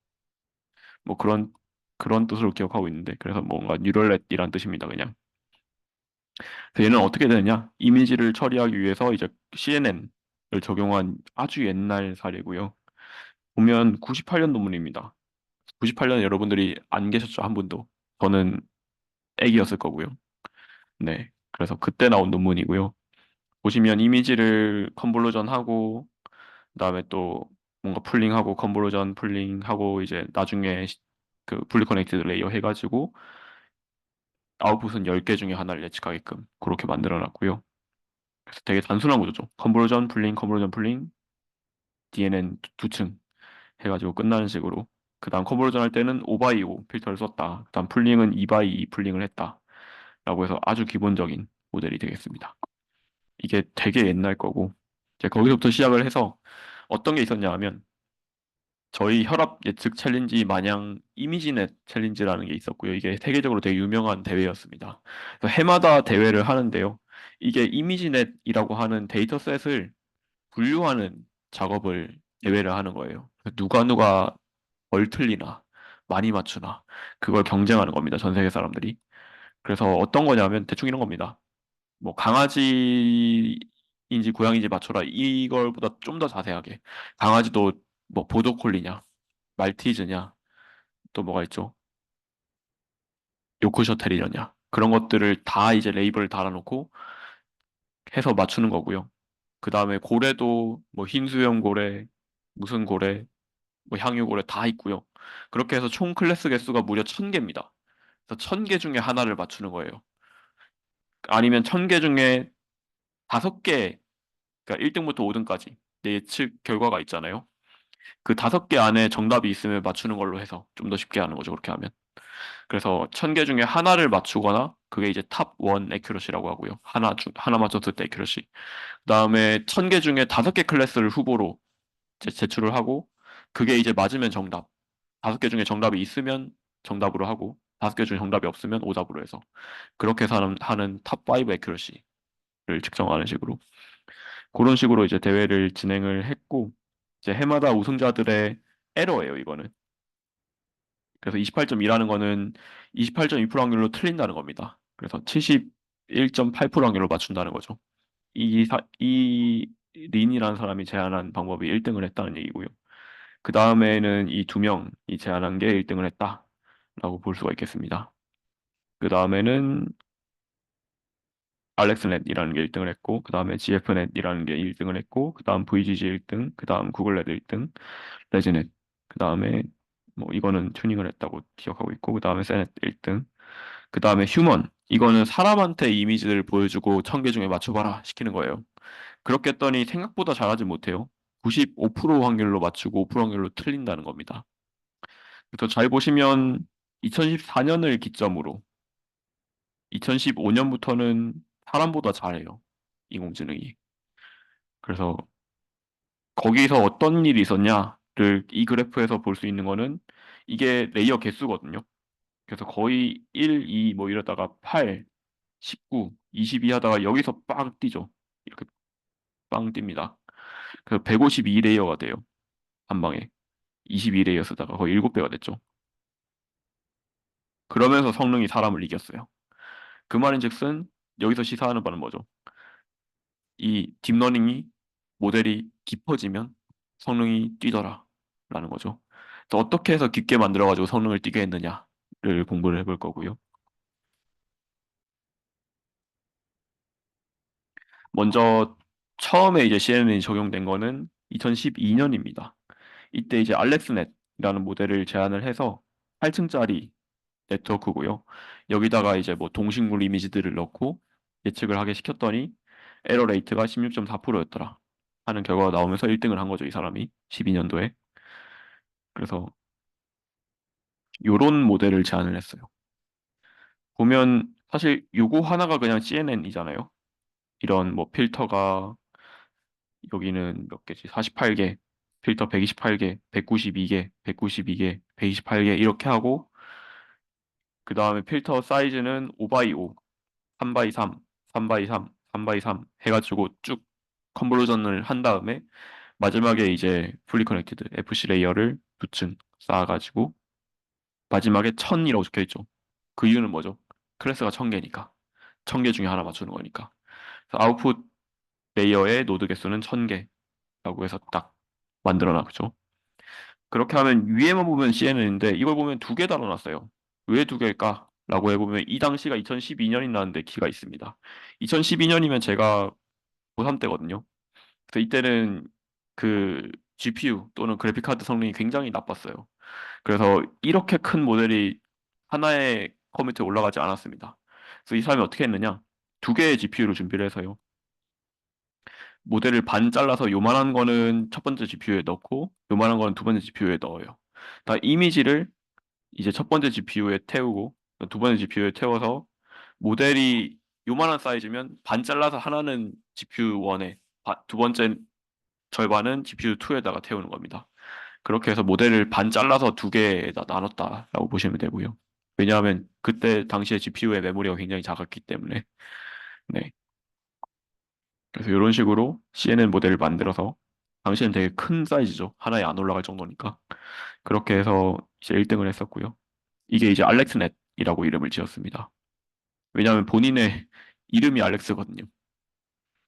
뭐 그런 뜻으로 기억하고 있는데 그래서 뭔가 뉴럴넷이란 뜻입니다. 그냥. 그래서 얘는 어떻게 되느냐? 이미지를 처리하기 위해서 이제 CNN을 적용한 아주 옛날 사례고요. 보면 98년 논문입니다. 98년에 여러분들이 안 계셨죠? 한 분도. 저는 애기였을 거고요. 네. 그래서 그때 나온 논문이고요. 보시면 이미지를 컨볼루전하고 그다음에 또 뭔가 풀링하고 컨볼루전 풀링하고 이제 나중에 그 분리 커넥티드 레이어 해가지고 아웃풋은 10개 중에 하나를 예측하게끔 그렇게 만들어 놨고요. 그래서 되게 단순한 구조죠. 컨볼루전 풀링, DNN 두 층 해가지고 끝나는 식으로. 그다음 컨볼루전 할 때는 5x5 필터를 썼다. 그다음 풀링은 2x2 풀링을 했다. 라고 해서 아주 기본적인 모델이 되겠습니다. 이게 되게 옛날 거고 이제 거기서부터 시작을 해서 어떤 게 있었냐 하면 저희 혈압 예측 챌린지 마냥 이미지넷 챌린지라는 게 있었고요. 이게 세계적으로 되게 유명한 대회였습니다. 그래서 해마다 대회를 하는데요. 이게 이미지넷이라고 하는 데이터셋을 분류하는 작업을 대회를 하는 거예요. 누가 덜 틀리나 많이 맞추나 그걸 경쟁하는 겁니다. 전 세계 사람들이. 그래서 어떤 거냐면 대충 이런 겁니다. 뭐 강아지인지 고양이인지 맞춰라 이걸보다 좀 더 자세하게 강아지도 뭐 보더콜리냐 말티즈냐 또 뭐가 있죠? 요크셔 테리어냐 그런 것들을 다 이제 레이블을 달아놓고 해서 맞추는 거고요. 그 다음에 고래도 뭐 흰수염 고래 무슨 고래 뭐 향유 고래 다 있고요. 그렇게 해서 총 클래스 개수가 무려 1000개입니다. 그래서 1000개 중에 하나를 맞추는 거예요. 아니면 1000개 중에 5개 그러니까 1등부터 5등까지 예측 결과가 있잖아요. 그 5개 안에 정답이 있으면 맞추는 걸로 해서 좀 더 쉽게 하는 거죠. 그렇게 하면. 그래서 1000개 중에 하나를 맞추거나 그게 이제 탑 원 에큐러시라고 하고요. 하나 맞췄을 때 에큐러시. 그다음에 1000개 중에 5개 클래스를 후보로 제출을 하고 그게 이제 맞으면 정답. 5개 중에 정답이 있으면 정답으로 하고 5개 중에 정답이 없으면 오답으로 해서 그렇게 해서 하는 탑 5 에큐러시를 측정하는 식으로 그런 식으로 이제 대회를 진행을 했고 이제 해마다 우승자들의 에러예요, 이거는. 그래서 28.2라는 거는 28.2% 확률로 틀린다는 겁니다. 그래서 71.8% 확률로 맞춘다는 거죠. 린이라는 사람이 제안한 방법이 1등을 했다는 얘기고요. 그 다음에는 이 두 명이 제안한 게 1등을 했다라고 볼 수가 있겠습니다. 그 다음에는 알렉스넷이라는 게 1등을 했고, 그 다음에 GF넷이라는 게 1등을 했고, 그 다음 VGG 1등, 그 다음 구글넷 1등, 레지넷, 그 다음에 뭐 이거는 튜닝을 했다고 기억하고 있고, 그 다음에 세넷 1등, 그 다음에 휴먼, 이거는 사람한테 이미지를 보여주고 1000개 중에 맞춰봐라 시키는 거예요. 그렇게 했더니 생각보다 잘하지 못해요. 95% 확률로 맞추고 5% 확률로 틀린다는 겁니다. 그래서 잘 보시면 2014년을 기점으로 2015년부터는 사람보다 잘해요. 인공지능이. 그래서 거기서 어떤 일이 있었냐를 이 그래프에서 볼 수 있는 거는 이게 레이어 개수거든요. 그래서 거의 1, 2 뭐 이러다가 8, 19, 22 하다가 여기서 빵 뛰죠. 이렇게 빵 뜁니다. 그래서 152 레이어가 돼요. 한 방에. 22 레이어 쓰다가 거의 7배가 됐죠. 그러면서 성능이 사람을 이겼어요. 그 말인즉슨 여기서 시사하는 바는 뭐죠? 이 딥러닝이 모델이 깊어지면 성능이 뛰더라라는 거죠. 그래서 어떻게 해서 깊게 만들어가지고 성능을 뛰게 했느냐를 공부를 해볼 거고요. 먼저 처음에 이제 CNN이 적용된 거는 2012년입니다. 이때 이제 알렉스넷이라는 모델을 제안을 해서 8층짜리 네트워크고요. 여기다가 이제 뭐 동식물 이미지들을 넣고 예측을 하게 시켰더니 에러 레이트가 16.4%였더라 하는 결과가 나오면서 1등을 한 거죠, 이 사람이 12년도에. 그래서 요런 모델을 제안을 했어요. 보면 사실 요거 하나가 그냥 CNN이잖아요. 이런 뭐 필터가 여기는 몇 개지? 48개, 필터 128개, 192개, 192개, 128개 이렇게 하고 그 다음에 필터 사이즈는 5x5, 3x3, 3x3, 3x3 해가지고 쭉 컨버전을 한 다음에 마지막에 이제 풀리 커넥티드 FC 레이어를 두 층 쌓아가지고 마지막에 1000이라고 적혀 있죠. 그 이유는 뭐죠? 클래스가 1000개니까. 1000개 중에 하나 맞추는 거니까. 그래서 아웃풋 레이어의 노드 개수는 1000개라고 해서 딱 만들어 놨죠. 그렇게 하면 위에만 보면 CNN인데 이걸 보면 두 개 달아놨어요. 왜 두 개일까? 라고 해보면 이 당시가 2012년이라는 키가 있습니다. 2012년이면 제가 고3 때거든요. 그래서 이때는 그 GPU 또는 그래픽카드 성능이 굉장히 나빴어요. 그래서 이렇게 큰 모델이 하나의 컴퓨터에 올라가지 않았습니다. 그래서 이 사람이 어떻게 했느냐? 두 개의 GPU를 준비를 해서요. 모델을 반 잘라서 요만한 거는 첫 번째 GPU에 넣고 요만한 거는 두 번째 GPU에 넣어요. 다 이미지를 이제 첫 번째 GPU에 태우고 두 번째 GPU에 태워서 모델이 요만한 사이즈면 반 잘라서 하나는 GPU 1에 두 번째 절반은 GPU 2에다가 태우는 겁니다. 그렇게 해서 모델을 반 잘라서 두 개에다 나눴다라고 보시면 되고요. 왜냐하면 그때 당시에 GPU의 메모리가 굉장히 작았기 때문에. 네. 그래서 이런 식으로 CNN 모델을 만들어서 당시에는 되게 큰 사이즈죠. 하나에 안 올라갈 정도니까. 그렇게 해서 이제 1등을 했었고요. 이게 이제 알렉스넷이라고 이름을 지었습니다. 왜냐하면 본인의 이름이 알렉스거든요.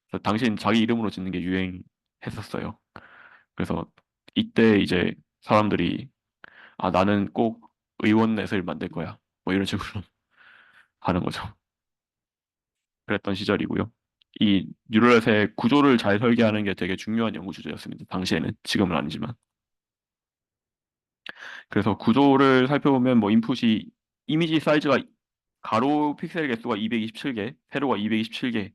그래서 당시엔 자기 이름으로 짓는 게 유행했었어요. 그래서 이때 이제 사람들이 아 나는 꼭 의원넷을 만들 거야. 뭐 이런 식으로 하는 거죠. 그랬던 시절이고요. 이 뉴럴넷의 구조를 잘 설계하는 게 되게 중요한 연구 주제였습니다. 당시에는 지금은 아니지만. 그래서 구조를 살펴보면 뭐 인풋이 이미지 사이즈가 가로 픽셀 개수가 227개, 세로가 227개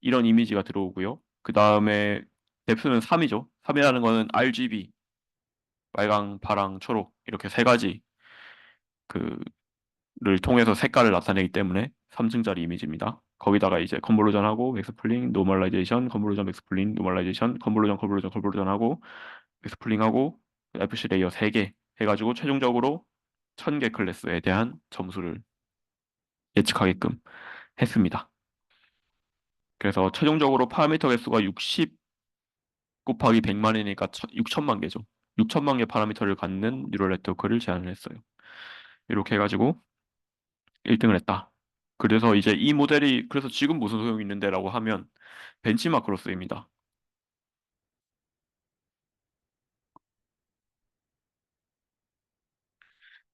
이런 이미지가 들어오고요. 그 다음에 뎁스는 3이죠. 3이라는 거는 RGB, 빨강, 파랑, 초록 이렇게 세 가지 그를 통해서 색깔을 나타내기 때문에 3층짜리 이미지입니다. 거기다가 이제 컨볼루전하고 맥스플링, 노멀라이제이션, 컨볼루전, 맥스플링, 노멀라이제이션, 컨볼루전 하고 맥스플링하고 FC 레이어 3개 해가지고 최종적으로 1000개 클래스에 대한 점수를 예측하게끔 했습니다. 그래서 최종적으로 파라미터 개수가 60 곱하기 100만이니까 6천만 개죠. 6천만 개 파라미터를 갖는 뉴럴 네트워크를 제안을 했어요. 이렇게 해가지고 1등을 했다. 그래서 이제 이 모델이 그래서 지금 무슨 소용이 있는데라고 하면 벤치마크로 쓰입니다.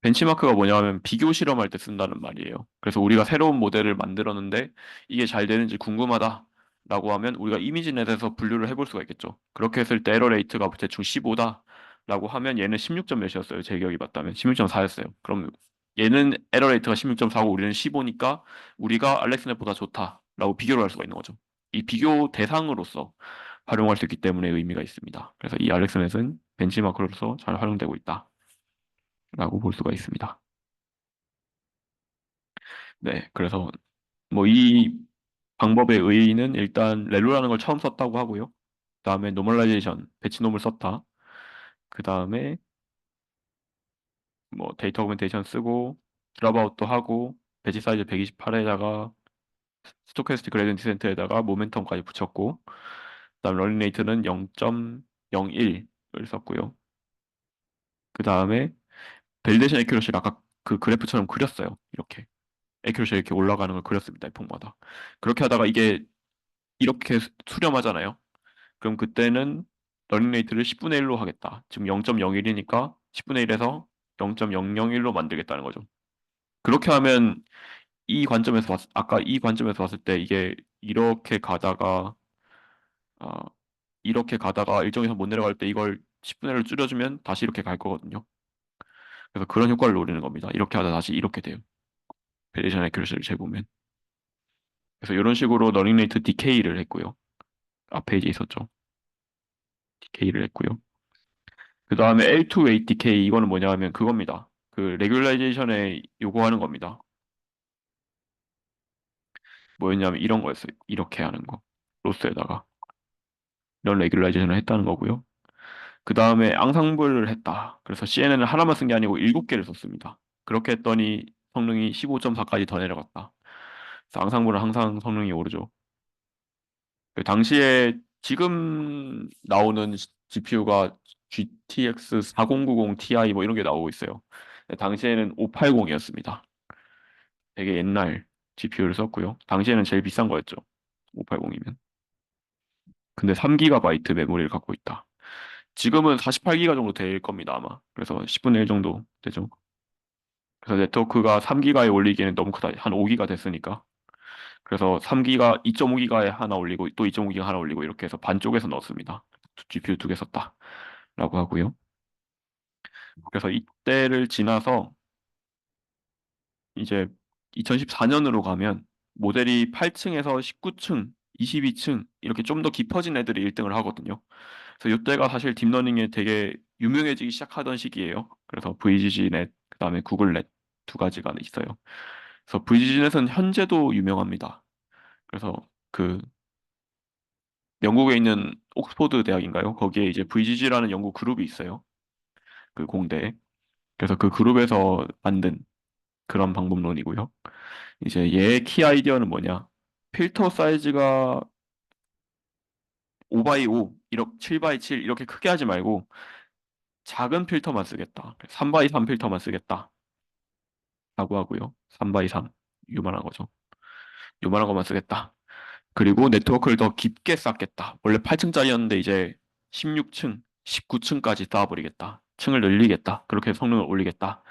벤치마크가 뭐냐면 비교 실험할 때 쓴다는 말이에요. 그래서 우리가 새로운 모델을 만들었는데 이게 잘 되는지 궁금하다라고 하면 우리가 이미지넷에서 분류를 해볼 수가 있겠죠. 그렇게 했을 때 에러 레이트가 대충 15다라고 하면 얘는 16점 몇이었어요. 제 기억이 맞다면 16.4였어요. 그럼 얘는 에러 레이트가 16.4고 우리는 15니까 우리가 알렉스넷보다 좋다라고 비교를 할 수가 있는 거죠. 이 비교 대상으로서 활용할 수 있기 때문에 의미가 있습니다. 그래서 이 알렉스넷은 벤치마크로서 잘 활용되고 있다라고 볼 수가 있습니다. 네, 그래서 뭐 이 방법의 의의는 일단 렐로라는 걸 처음 썼다고 하고요. 그다음에 노멀라이제이션, 배치놈을 썼다. 그다음에 뭐 데이터 오그멘테이션 쓰고 드랍아웃도 하고 배치 사이즈 128에다가 스토캐스틱 그레디언트 디센트에다가 모멘텀까지 붙였고 그다음 러닝 레이트는 0.01을 썼고요. 그다음에 밸리데이션 애큐러시를 아까 그 그래프처럼 그렸어요. 이렇게 애큐러시 이렇게 올라가는 걸 그렸습니다. 이 폭마다. 그렇게 하다가 이게 이렇게 수렴하잖아요. 그럼 그때는 러닝 레이트를 10분의 1로 하겠다. 지금 0.01이니까 10분의 1에서 0.001로 만들겠다는 거죠. 그렇게 하면 아까 이 관점에서 봤을 때 이게 아, 이렇게 가다가 일정에서 못 내려갈 때 이걸 10분의 1로 줄여주면 다시 이렇게 갈 거거든요. 그래서 그런 효과를 노리는 겁니다. 이렇게 하다 다시 이렇게 돼요. 밸리데이션 애큐러시를 재보면. 그래서 이런 식으로 러닝 레이트 디케이를 했고요. 앞에 이제 있었죠. 디케이를 했고요. 그 다음에 L2 weight decay 이거는 뭐냐 하면 그겁니다. 그 레귤라이제이션에 요구하는 겁니다. 뭐였냐면 이런 거였어요. 이렇게 하는 거. 로스에다가 이런 레귤라이제이션을 했다는 거고요. 그 다음에 앙상블을 했다. 그래서 CNN을 하나만 쓴 게 아니고 7개를 썼습니다. 그렇게 했더니 성능이 15.4까지 더 내려갔다. 그래서 앙상블은 항상 성능이 오르죠. 그 당시에 지금 나오는 GPU가 GTX 4090 Ti 뭐 이런 게 나오고 있어요. 근데 당시에는 580이었습니다. 되게 옛날 GPU를 썼고요. 당시에는 제일 비싼 거였죠. 580이면. 근데 3GB 메모리를 갖고 있다. 지금은 48GB 정도 될 겁니다, 아마. 그래서 10분의 1 정도 되죠. 그래서 네트워크가 3GB에 올리기에는 너무 크다. 한 5GB 됐으니까. 그래서 3기가 2.5기가에 하나 올리고 또 2.5기가 하나 올리고 이렇게 해서 반쪽에서 넣었습니다. GPU 2개 썼다라고 하고요. 그래서 이때를 지나서 이제 2014년으로 가면 모델이 8층에서 19층, 22층 이렇게 좀 더 깊어진 애들이 1등을 하거든요. 그래서 이때가 사실 딥러닝에 되게 유명해지기 시작하던 시기예요. 그래서 VGG넷, 그다음에 구글넷 두 가지가 있어요. 그래서 VGG넷은 현재도 유명합니다. 그래서 그 영국에 있는 옥스포드 대학인가요? 거기에 이제 VGG라는 연구 그룹이 있어요. 그 공대에. 그래서 그 그룹에서 만든 그런 방법론이고요. 이제 얘의 키 아이디어는 뭐냐? 필터 사이즈가 5x5, 이렇게 7x7 이렇게 크게 하지 말고 작은 필터만 쓰겠다. 3x3 필터만 쓰겠다라고 하고요. 3x3 요만한 거죠. 요만한 것만 쓰겠다. 그리고 네트워크를 더 깊게 쌓겠다. 원래 8층짜리였는데 이제 16층, 19층까지 쌓아버리겠다. 층을 늘리겠다. 그렇게 성능을 올리겠다.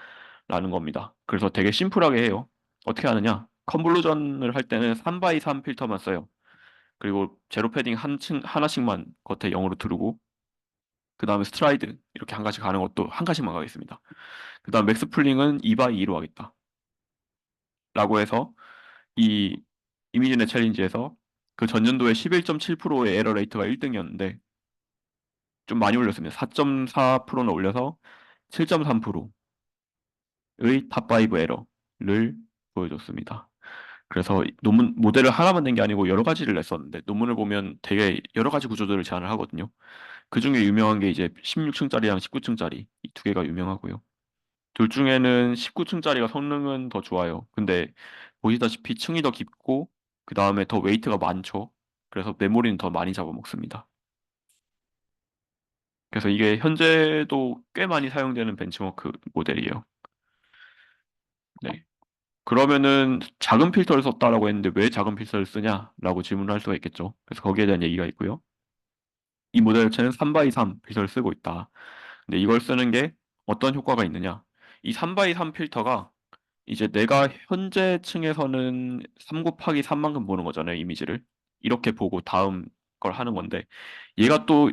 라는 겁니다. 그래서 되게 심플하게 해요. 어떻게 하느냐? 컨볼루전을 할 때는 3x3 필터만 써요. 그리고 제로 패딩 하나씩만 겉에 0으로 두르고 그 다음에 스트라이드 이렇게 한 가지 가는 것도 한 가지만 가겠습니다. 그 다음 맥스 풀링은 2x2로 하겠다. 라고 해서 이 이미지넷 챌린지에서 그 전년도에 11.7%의 에러 레이트가 1등이었는데 좀 많이 올렸습니다. 4.4%는 올려서 7.3%의 탑5 에러를 보여줬습니다. 그래서 논문 모델을 하나만 낸 게 아니고 여러 가지를 냈었는데 논문을 보면 되게 여러 가지 구조들을 제안을 하거든요. 그 중에 유명한 게 이제 16층짜리랑 19층짜리 이 두 개가 유명하고요. 둘 중에는 19층짜리가 성능은 더 좋아요. 근데 보시다시피 층이 더 깊고 그 다음에 더 웨이트가 많죠. 그래서 메모리는 더 많이 잡아먹습니다. 그래서 이게 현재도 꽤 많이 사용되는 벤치마크 모델이에요. 네. 그러면은 작은 필터를 썼다라고 했는데 왜 작은 필터를 쓰냐라고 질문을 할 수가 있겠죠. 그래서 거기에 대한 얘기가 있고요. 이 모델체는 3x3 필터를 쓰고 있다. 근데 이걸 쓰는 게 어떤 효과가 있느냐? 이 3x3 필터가 이제 내가 현재 층에서는 3 곱하기 3만큼 보는 거잖아요, 이미지를. 이렇게 보고 다음 걸 하는 건데, 얘가 또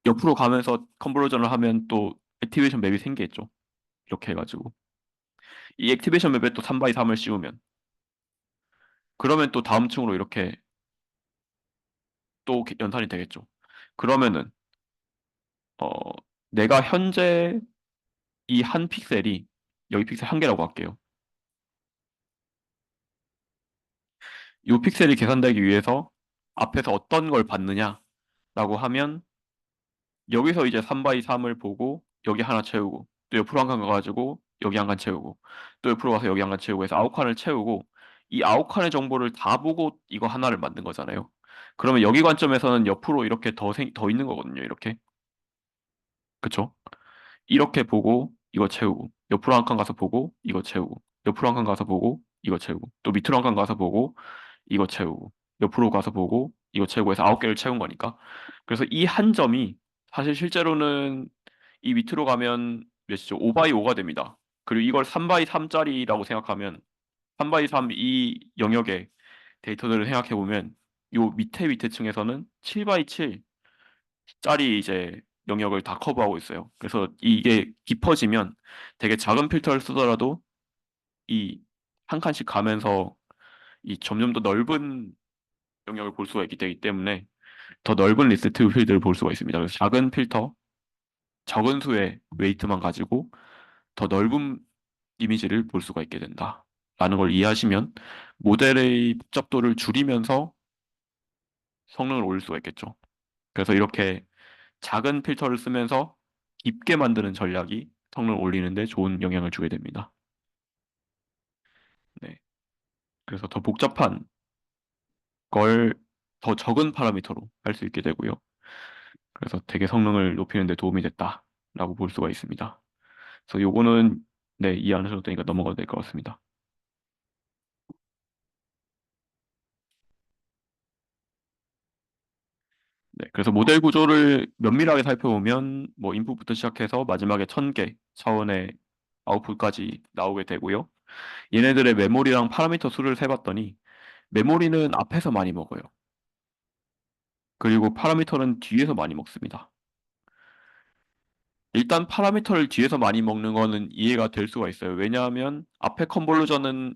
옆으로 가면서 컨버전을 하면 또 액티베이션 맵이 생기겠죠. 이렇게 해가지고. 이 액티베이션 맵에 또 3x3을 씌우면, 그러면 또 다음 층으로 이렇게 또 연산이 되겠죠. 그러면은, 어, 내가 현재 이 한 픽셀이, 여기 픽셀 한 개라고 할게요. 이 픽셀이 계산되기 위해서 앞에서 어떤 걸 받느냐라고 하면 여기서 이제 3x3을 보고 여기 하나 채우고 또 옆으로 한 칸 가가지고 여기 한 칸 채우고 또 옆으로 가서 여기 한 칸 채우고 해서 9칸을 채우고 이 9칸의 정보를 다 보고 이거 하나를 만든 거잖아요. 그러면 여기 관점에서는 옆으로 이렇게 더 있는 거거든요. 이렇게. 그쵸? 이렇게 보고 이거 채우고 옆으로 한 칸 가서 보고 이거 채우고 옆으로 한 칸 가서 보고 이거 채우고 또 밑으로 한 칸 가서 보고 이거 채우고 옆으로 가서 보고 이거 채우고 해서 9개를 채운 거니까 그래서 이 한 점이 사실 실제로는 이 밑으로 가면 몇이죠? 5x5가 됩니다. 그리고 이걸 3x3짜리라고 생각하면 3x3 이 영역의 데이터들을 생각해 보면 요 밑에 층에서는 7x7 짤이 이제 영역을 다 커버하고 있어요. 그래서 이게 깊어지면 되게 작은 필터를 쓰더라도 이 한 칸씩 가면서 이 점점 더 넓은 영역을 볼 수가 있기 되기 때문에 더 넓은 리스트 필드를 볼 수가 있습니다. 그래서 작은 필터, 적은 수의 웨이트만 가지고 더 넓은 이미지를 볼 수가 있게 된다. 라는 걸 이해하시면 모델의 복잡도를 줄이면서 성능을 올릴 수가 있겠죠. 그래서 이렇게 작은 필터를 쓰면서 깊게 만드는 전략이 성능을 올리는데 좋은 영향을 주게 됩니다. 네. 그래서 더 복잡한 걸 더 적은 파라미터로 할 수 있게 되고요. 그래서 되게 성능을 높이는 데 도움이 됐다라고 볼 수가 있습니다. 그래서 요거는 네, 이해 안 하셔도 되니까 넘어가도 될 것 같습니다. 네, 그래서 모델 구조를 면밀하게 살펴보면 뭐 인풋부터 시작해서 마지막에 1000개 차원의 아웃풋까지 나오게 되고요. 얘네들의 메모리랑 파라미터 수를 세봤더니 메모리는 앞에서 많이 먹어요. 그리고 파라미터는 뒤에서 많이 먹습니다. 일단 파라미터를 뒤에서 많이 먹는 거는 이해가 될 수가 있어요. 왜냐하면 앞에 컨볼루션은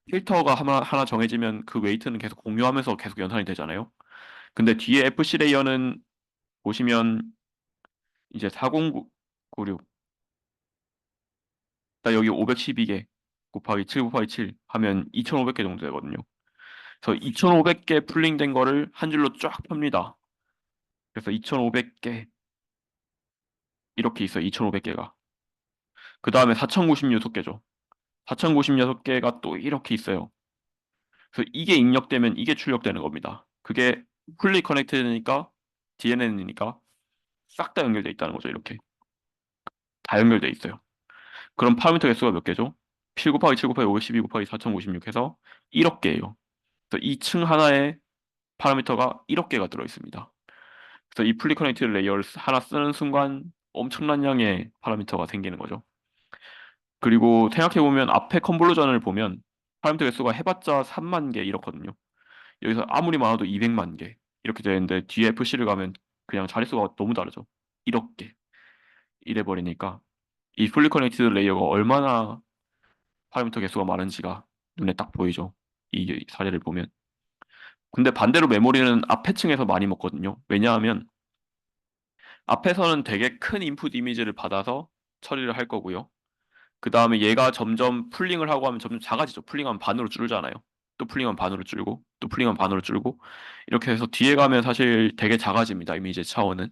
필터가 하나 정해지면 그 웨이트는 계속 공유하면서 계속 연산이 되잖아요. 근데 뒤에 FC 레이어는 보시면 이제 4096, 딱 여기 512개 곱하기 7 곱하기 7 하면 2500개 정도 되거든요. 그래서 2500개 풀링된 거를 한 줄로 쫙 펴니다. 그래서 2500개 이렇게 있어요. 2500개가. 그 다음에 4096개죠. 4096개가 또 이렇게 있어요. 그래서 이게 입력되면 이게 출력되는 겁니다. 그게 풀리 커넥트니까 DNN이니까 싹 다 연결돼 있다는 거죠. 이렇게 다 연결돼 있어요. 그럼 파라미터 개수가 몇 개죠? 7 곱하기 7 곱하기 52 곱하기 4096 해서 1억 개예요. 그래서 이 층 하나에 파라미터가 1억 개가 들어 있습니다. 그래서 이 풀리 커넥티드 레이어를 하나 쓰는 순간 엄청난 양의 파라미터가 생기는 거죠. 그리고 생각해보면 앞에 컨볼루전을 보면 파라미터 개수가 해봤자 3만 개 이렇거든요. 여기서 아무리 많아도 200만 개 이렇게 되는데 뒤에 FC를 가면 그냥 자릿수가 너무 다르죠. 1억 개 이래 버리니까 이 풀리 커넥티드 레이어가 얼마나 파라미터 개수가 많은지가 눈에 딱 보이죠. 이 사례를 보면. 근데 반대로 메모리는 앞에 층에서 많이 먹거든요. 왜냐하면 앞에서는 되게 큰 인풋 이미지를 받아서 처리를 할 거고요. 그 다음에 얘가 점점 풀링을 하고 하면 점점 작아지죠. 풀링하면 반으로 줄잖아요. 또 풀링하면 반으로 줄고, 또 풀링하면 반으로 줄고, 이렇게 해서 뒤에 가면 사실 되게 작아집니다. 이미지 차원은.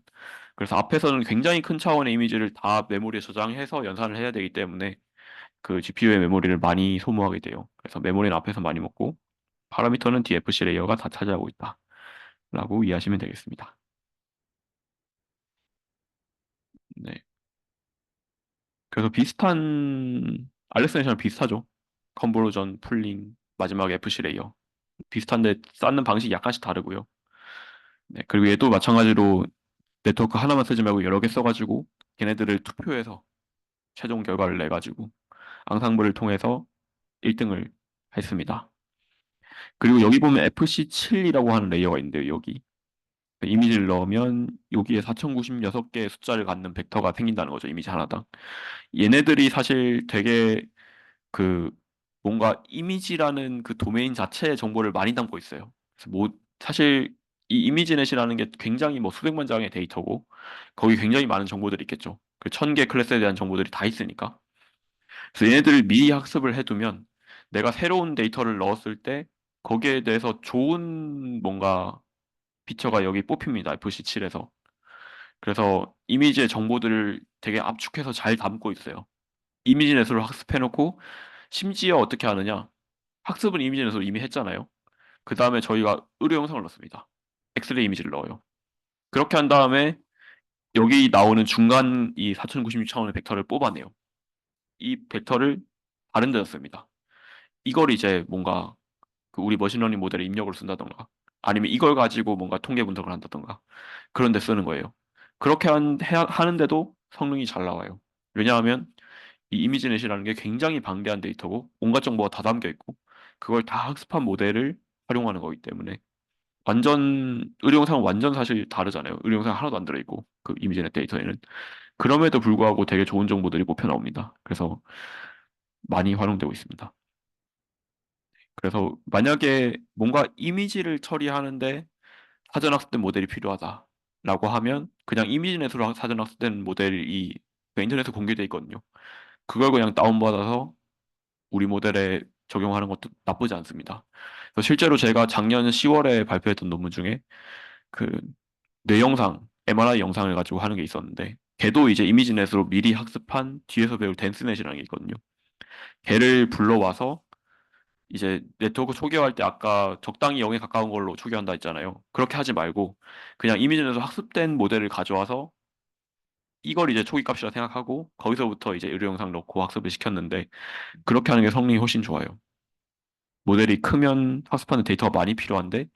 그래서 앞에서는 굉장히 큰 차원의 이미지를 다 메모리에 저장해서 연산을 해야 되기 때문에 그 GPU의 메모리를 많이 소모하게 돼요. 그래서 메모리는 앞에서 많이 먹고, 파라미터는 DFC 레이어가 다 차지하고 있다. 라고 이해하시면 되겠습니다. 네. 그래서 비슷한 알렉스네이션랑 비슷하죠. 컨보루전, 풀링, 마지막에 FC 레이어 비슷한데 쌓는 방식이 약간씩 다르고요. 네, 그리고 얘도 마찬가지로 네트워크 하나만 쓰지 말고 여러 개 써가지고 걔네들을 투표해서 최종 결과를 내가지고 앙상블을 통해서 1등을 했습니다. 그리고 여기 보면 FC7이라고 하는 레이어가 있는데요. 여기 이미지를 넣으면 여기에 4096개의 숫자를 갖는 벡터가 생긴다는 거죠. 이미지 하나당. 얘네들이 사실 되게 그 뭔가 이미지라는 그 도메인 자체의 정보를 많이 담고 있어요. 그래서 뭐 사실 이 이미지넷이라는 게 굉장히 뭐 수백만 장의 데이터고 거기 굉장히 많은 정보들이 있겠죠. 그 1000개 클래스에 대한 정보들이 다 있으니까. 그래서 얘네들을 미리 학습을 해두면 내가 새로운 데이터를 넣었을 때 거기에 대해서 좋은 뭔가 피처가 여기 뽑힙니다. FC7에서. 그래서 이미지의 정보들을 되게 압축해서 잘 담고 있어요. 이미지넷으로 학습해놓고 심지어 어떻게 하느냐? 학습은 이미지넷으로 이미 했잖아요. 그 다음에 저희가 의료 영상을 넣습니다. 엑스레이 이미지를 넣어요. 그렇게 한 다음에 여기 나오는 중간 이 4096차원의 벡터를 뽑아내요. 이 벡터를 다른 데다 씁니다. 이걸 이제 뭔가 그 우리 머신러닝 모델에 입력을 쓴다던가 아니면 이걸 가지고 뭔가 통계 분석을 한다던가 그런 데 쓰는 거예요. 그렇게 하는데도 성능이 잘 나와요. 왜냐하면 이 이미지넷이라는 게 굉장히 방대한 데이터고 온갖 정보가 다 담겨 있고 그걸 다 학습한 모델을 활용하는 거기 때문에 완전 의료영상은 완전 사실 다르잖아요. 의료영상 하나도 안 들어있고 그 이미지넷 데이터에는 그럼에도 불구하고 되게 좋은 정보들이 뽑혀 나옵니다. 그래서 많이 활용되고 있습니다. 그래서 만약에 뭔가 이미지를 처리하는데 사전학습된 모델이 필요하다라고 하면 그냥 이미지넷으로 사전학습된 모델이 그 인터넷에 공개돼 있거든요. 그걸 그냥 다운받아서 우리 모델에 적용하는 것도 나쁘지 않습니다. 그래서 실제로 제가 작년 10월에 발표했던 논문 중에 그 뇌영상, MRI 영상을 가지고 하는 게 있었는데 걔도 이제 이미지넷으로 미리 학습한 뒤에서 배울 댄스넷이라는 게 있거든요. 걔를 불러와서 이제 네트워크 초기화할 때 아까 적당히 0에 가까운 걸로 초기화한다 했잖아요. 그렇게 하지 말고 그냥 이미지넷에서 학습된 모델을 가져와서 이걸 이제 초기 값이라 생각하고 거기서부터 이제 의료 영상 넣고 학습을 시켰는데 그렇게 하는 게 성능이 훨씬 좋아요. 모델이 크면 학습하는 데이터가 많이 필요한데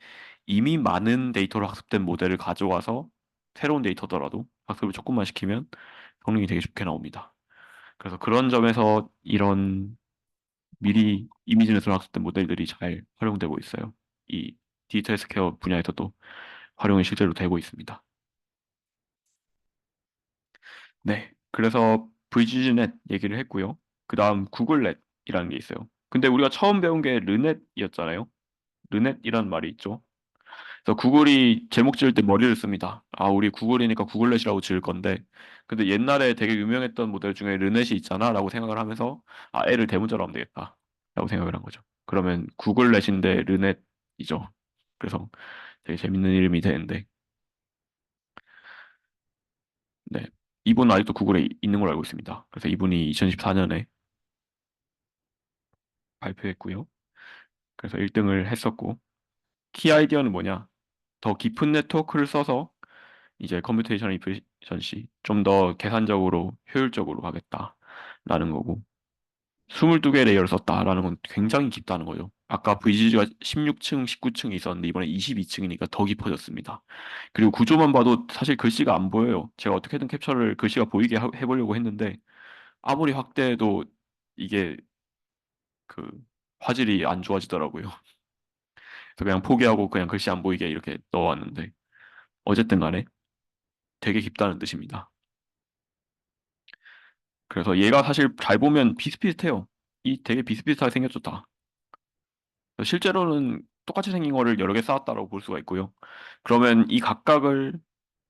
이미 많은 데이터로 학습된 모델을 가져와서 새로운 데이터더라도 학습을 조금만 시키면 성능이 되게 좋게 나옵니다. 그래서 그런 점에서 이런 미리 이미지넷으로 학습된 모델들이 잘 활용되고 있어요. 이 디지털 헬스케어 분야에서도 활용이 실제로 되고 있습니다. 네. 그래서 VGGnet 얘기를 했고요. 그 다음 구글넷이라는 게 있어요. 근데 우리가 처음 배운 게 르넷이었잖아요. 르넷이라는 말이 있죠. 그래서 구글이 제목 지을 때 머리를 씁니다. 아, 우리 구글이니까 구글넷이라고 지을 건데, 근데 옛날에 되게 유명했던 모델 중에 르넷이 있잖아 라고 생각을 하면서, 아, 애를 대문자로 하면 되겠다 라고 생각을 한 거죠. 그러면 구글넷인데 르넷이죠. 그래서 되게 재밌는 이름이 되는데, 네. 이분은 아직도 구글에 있는 걸로 알고 있습니다. 그래서 이분이 2014년에 발표했고요. 그래서 1등을 했었고, 키 아이디어는 뭐냐? 더 깊은 네트워크를 써서 이제 컴퓨테이션 이피션시 좀 더 계산적으로 효율적으로 하겠다라는 거고 22개 레이어를 썼다라는 건 굉장히 깊다는 거죠. 아까 VGG가 16층, 19층이 있었는데 이번에 22층이니까 더 깊어졌습니다. 그리고 구조만 봐도 사실 글씨가 안 보여요. 제가 어떻게든 캡처를 글씨가 보이게 해보려고 했는데 아무리 확대해도 이게 그 화질이 안 좋아지더라고요. 그래서 그냥 포기하고 그냥 글씨 안 보이게 이렇게 넣어왔는데 어쨌든 간에 되게 깊다는 뜻입니다. 그래서 얘가 사실 잘 보면 비슷비슷해요. 이 되게 비슷비슷하게 생겼죠, 다. 실제로는 똑같이 생긴 거를 여러 개 쌓았다라고 볼 수가 있고요. 그러면 이 각각을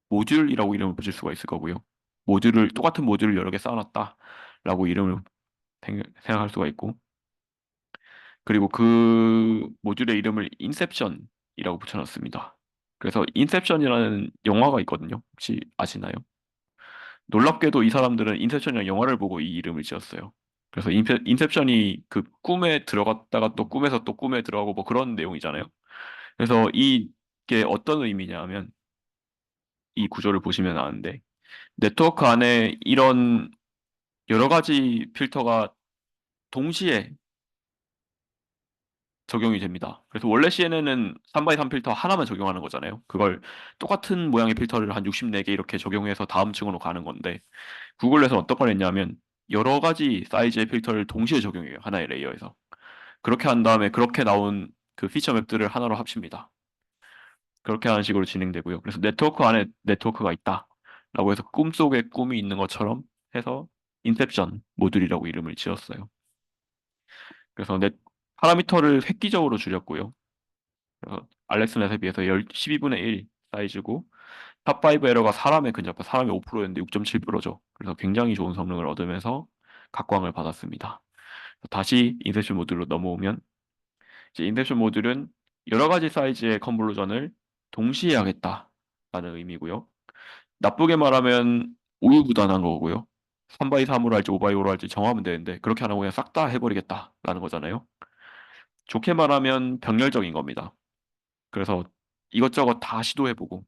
모듈이라고 이름을 붙일 수가 있을 거고요. 똑같은 모듈을 여러 개 쌓아놨다라고 이름을 생각할 수가 있고. 그리고 그 모듈의 이름을 인셉션이라고 붙여놨습니다. 그래서 인셉션이라는 영화가 있거든요. 혹시 아시나요? 놀랍게도 이 사람들은 인셉션이라는 영화를 보고 이 이름을 지었어요. 그래서 인셉션이 그 꿈에 들어갔다가 또 꿈에서 또 꿈에 들어가고 뭐 그런 내용이잖아요. 그래서 이게 어떤 의미냐면 이 구조를 보시면 아는데 네트워크 안에 이런 여러 가지 필터가 동시에 적용이 됩니다. 그래서 원래 CNN은 3x3 필터 하나만 적용하는 거잖아요. 그걸 똑같은 모양의 필터를 한 64개 이렇게 적용해서 다음 층으로 가는 건데 구글에서 어떤 걸 했냐면 여러 가지 사이즈의 필터를 동시에 적용해요. 하나의 레이어에서. 그렇게 한 다음에 그렇게 나온 그 피처 맵들을 하나로 합칩니다. 그렇게 하는 식으로 진행되고요. 그래서 네트워크 안에 네트워크가 있다. 라고 해서 꿈속에 꿈이 있는 것처럼 해서 인셉션 모듈이라고 이름을 지었어요. 그래서 파라미터를 획기적으로 줄였고요. 그래서 알렉스넷에 비해서 12분의 1 사이즈고 탑5 에러가 사람에 근접해 사람이 5%였는데 6.7%죠. 그래서 굉장히 좋은 성능을 얻으면서 각광을 받았습니다. 다시 인셉션 모듈로 넘어오면 이제 인셉션 모듈은 여러 가지 사이즈의 컨볼루전을 동시에 하겠다라는 의미고요. 나쁘게 말하면 우유부단한 거고요. 3 x 3으로 할지 5 x 5로 할지 정하면 되는데 그렇게 안 하고 그냥 싹 다 해버리겠다라는 거잖아요. 좋게 말하면 병렬적인 겁니다. 그래서 이것저것 다 시도해보고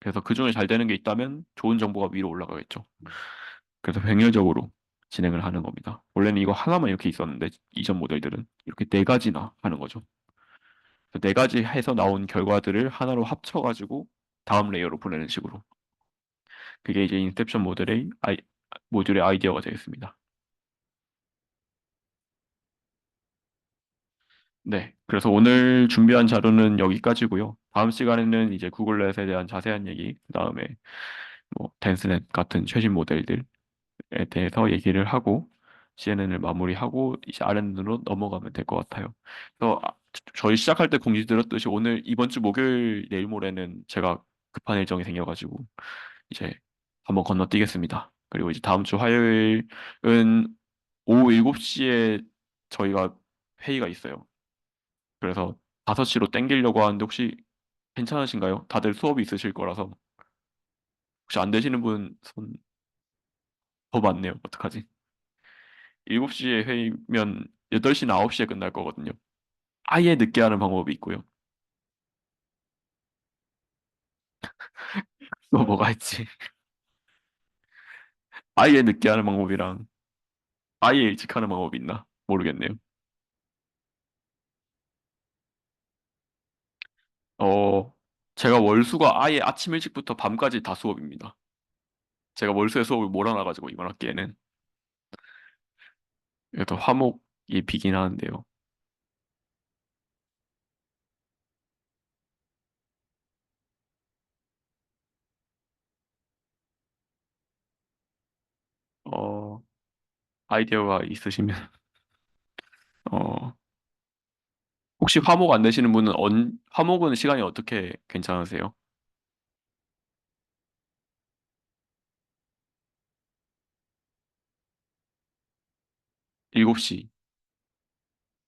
그래서 그중에 잘 되는 게 있다면 좋은 정보가 위로 올라가겠죠. 그래서 병렬적으로 진행을 하는 겁니다. 원래는 이거 하나만 이렇게 있었는데 이전 모델들은 이렇게 네 가지나 하는 거죠. 그래서 네 가지 해서 나온 결과들을 하나로 합쳐가지고 다음 레이어로 보내는 식으로. 그게 이제 인셉션 모듈의 아이디어가 되겠습니다. 네. 그래서 오늘 준비한 자료는 여기까지고요. 다음 시간에는 이제 구글넷에 대한 자세한 얘기, 그다음에 뭐 댄스넷 같은 최신 모델들에 대해서 얘기를 하고 CNN을 마무리하고 이제 RNN으로 넘어가면 될 것 같아요. 그래서 저희 시작할 때 공지 드렸듯이 오늘 이번 주 목요일 내일 모레는 제가 급한 일정이 생겨가지고 이제 한번 건너뛰겠습니다. 그리고 이제 다음 주 화요일은 오후 7시에 저희가 회의가 있어요. 그래서 5시로 땡기려고 하는데 혹시 괜찮으신가요? 다들 수업이 있으실 거라서 혹시 안 되시는 분 손 더 많네요. 어떡하지? 7시에 회의면 8시나 9시에 끝날 거거든요. 아예 늦게 하는 방법이 있고요. 또 뭐가 있지? 아예 늦게 하는 방법이랑 아예 일찍 하는 방법이 있나? 모르겠네요. 어, 제가 월수가 아예 아침 일찍부터 밤까지 다 수업입니다. 제가 월수에 수업을 몰아놔가지고 이번 학기에는 그래서 화목이 비긴 하는데요. 어, 아이디어가 있으시면 어, 혹시 화목 안 되시는 분은 화목은 시간이 어떻게 괜찮으세요? 7시.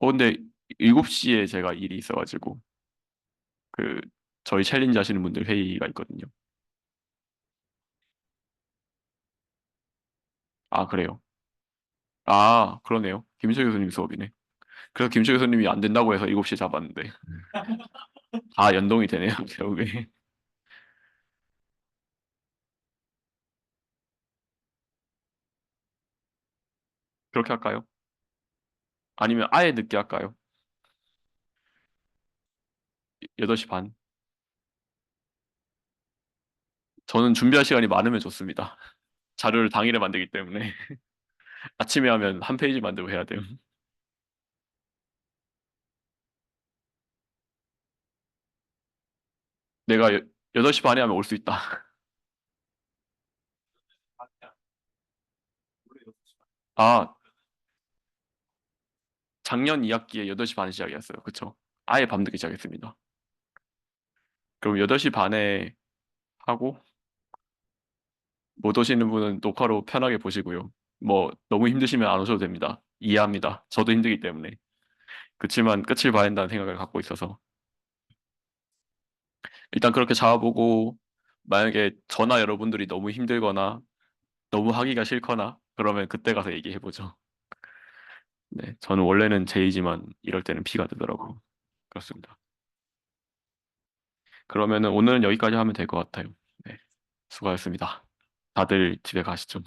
근데 7시에 제가 일이 있어가지고 그 저희 챌린지 하시는 분들 회의가 있거든요. 아, 그래요. 아, 그러네요. 김철 교수님 수업이네. 그래서 김철 교수님이 안 된다고 해서 7시에 잡았는데 다 연동이 되네요, 결국에. 그렇게 할까요? 아니면 아예 늦게 할까요? 8시 반. 저는 준비할 시간이 많으면 좋습니다. 자료를 당일에 만들기 때문에 아침에 하면 한 페이지 만들고 해야 돼요. 내가 8시 반에 하면 올 수 있다. 아, 작년 2학기에 8시 반에 시작이었어요. 그쵸? 아예 밤늦게 시작했습니다. 그럼 8시 반에 하고 못 오시는 분은 녹화로 편하게 보시고요. 뭐 너무 힘드시면 안 오셔도 됩니다. 이해합니다. 저도 힘들기 때문에. 그치만 끝을 봐야 한다는 생각을 갖고 있어서 일단 그렇게 잡아보고 만약에 저나 여러분들이 너무 힘들거나 너무 하기가 싫거나 그러면 그때 가서 얘기해보죠. 네, 저는 원래는 제이지만 이럴 때는 피가 되더라고요. 그렇습니다. 그러면은 오늘은 여기까지 하면 될 것 같아요. 네, 수고하셨습니다. 다들 집에 가시죠.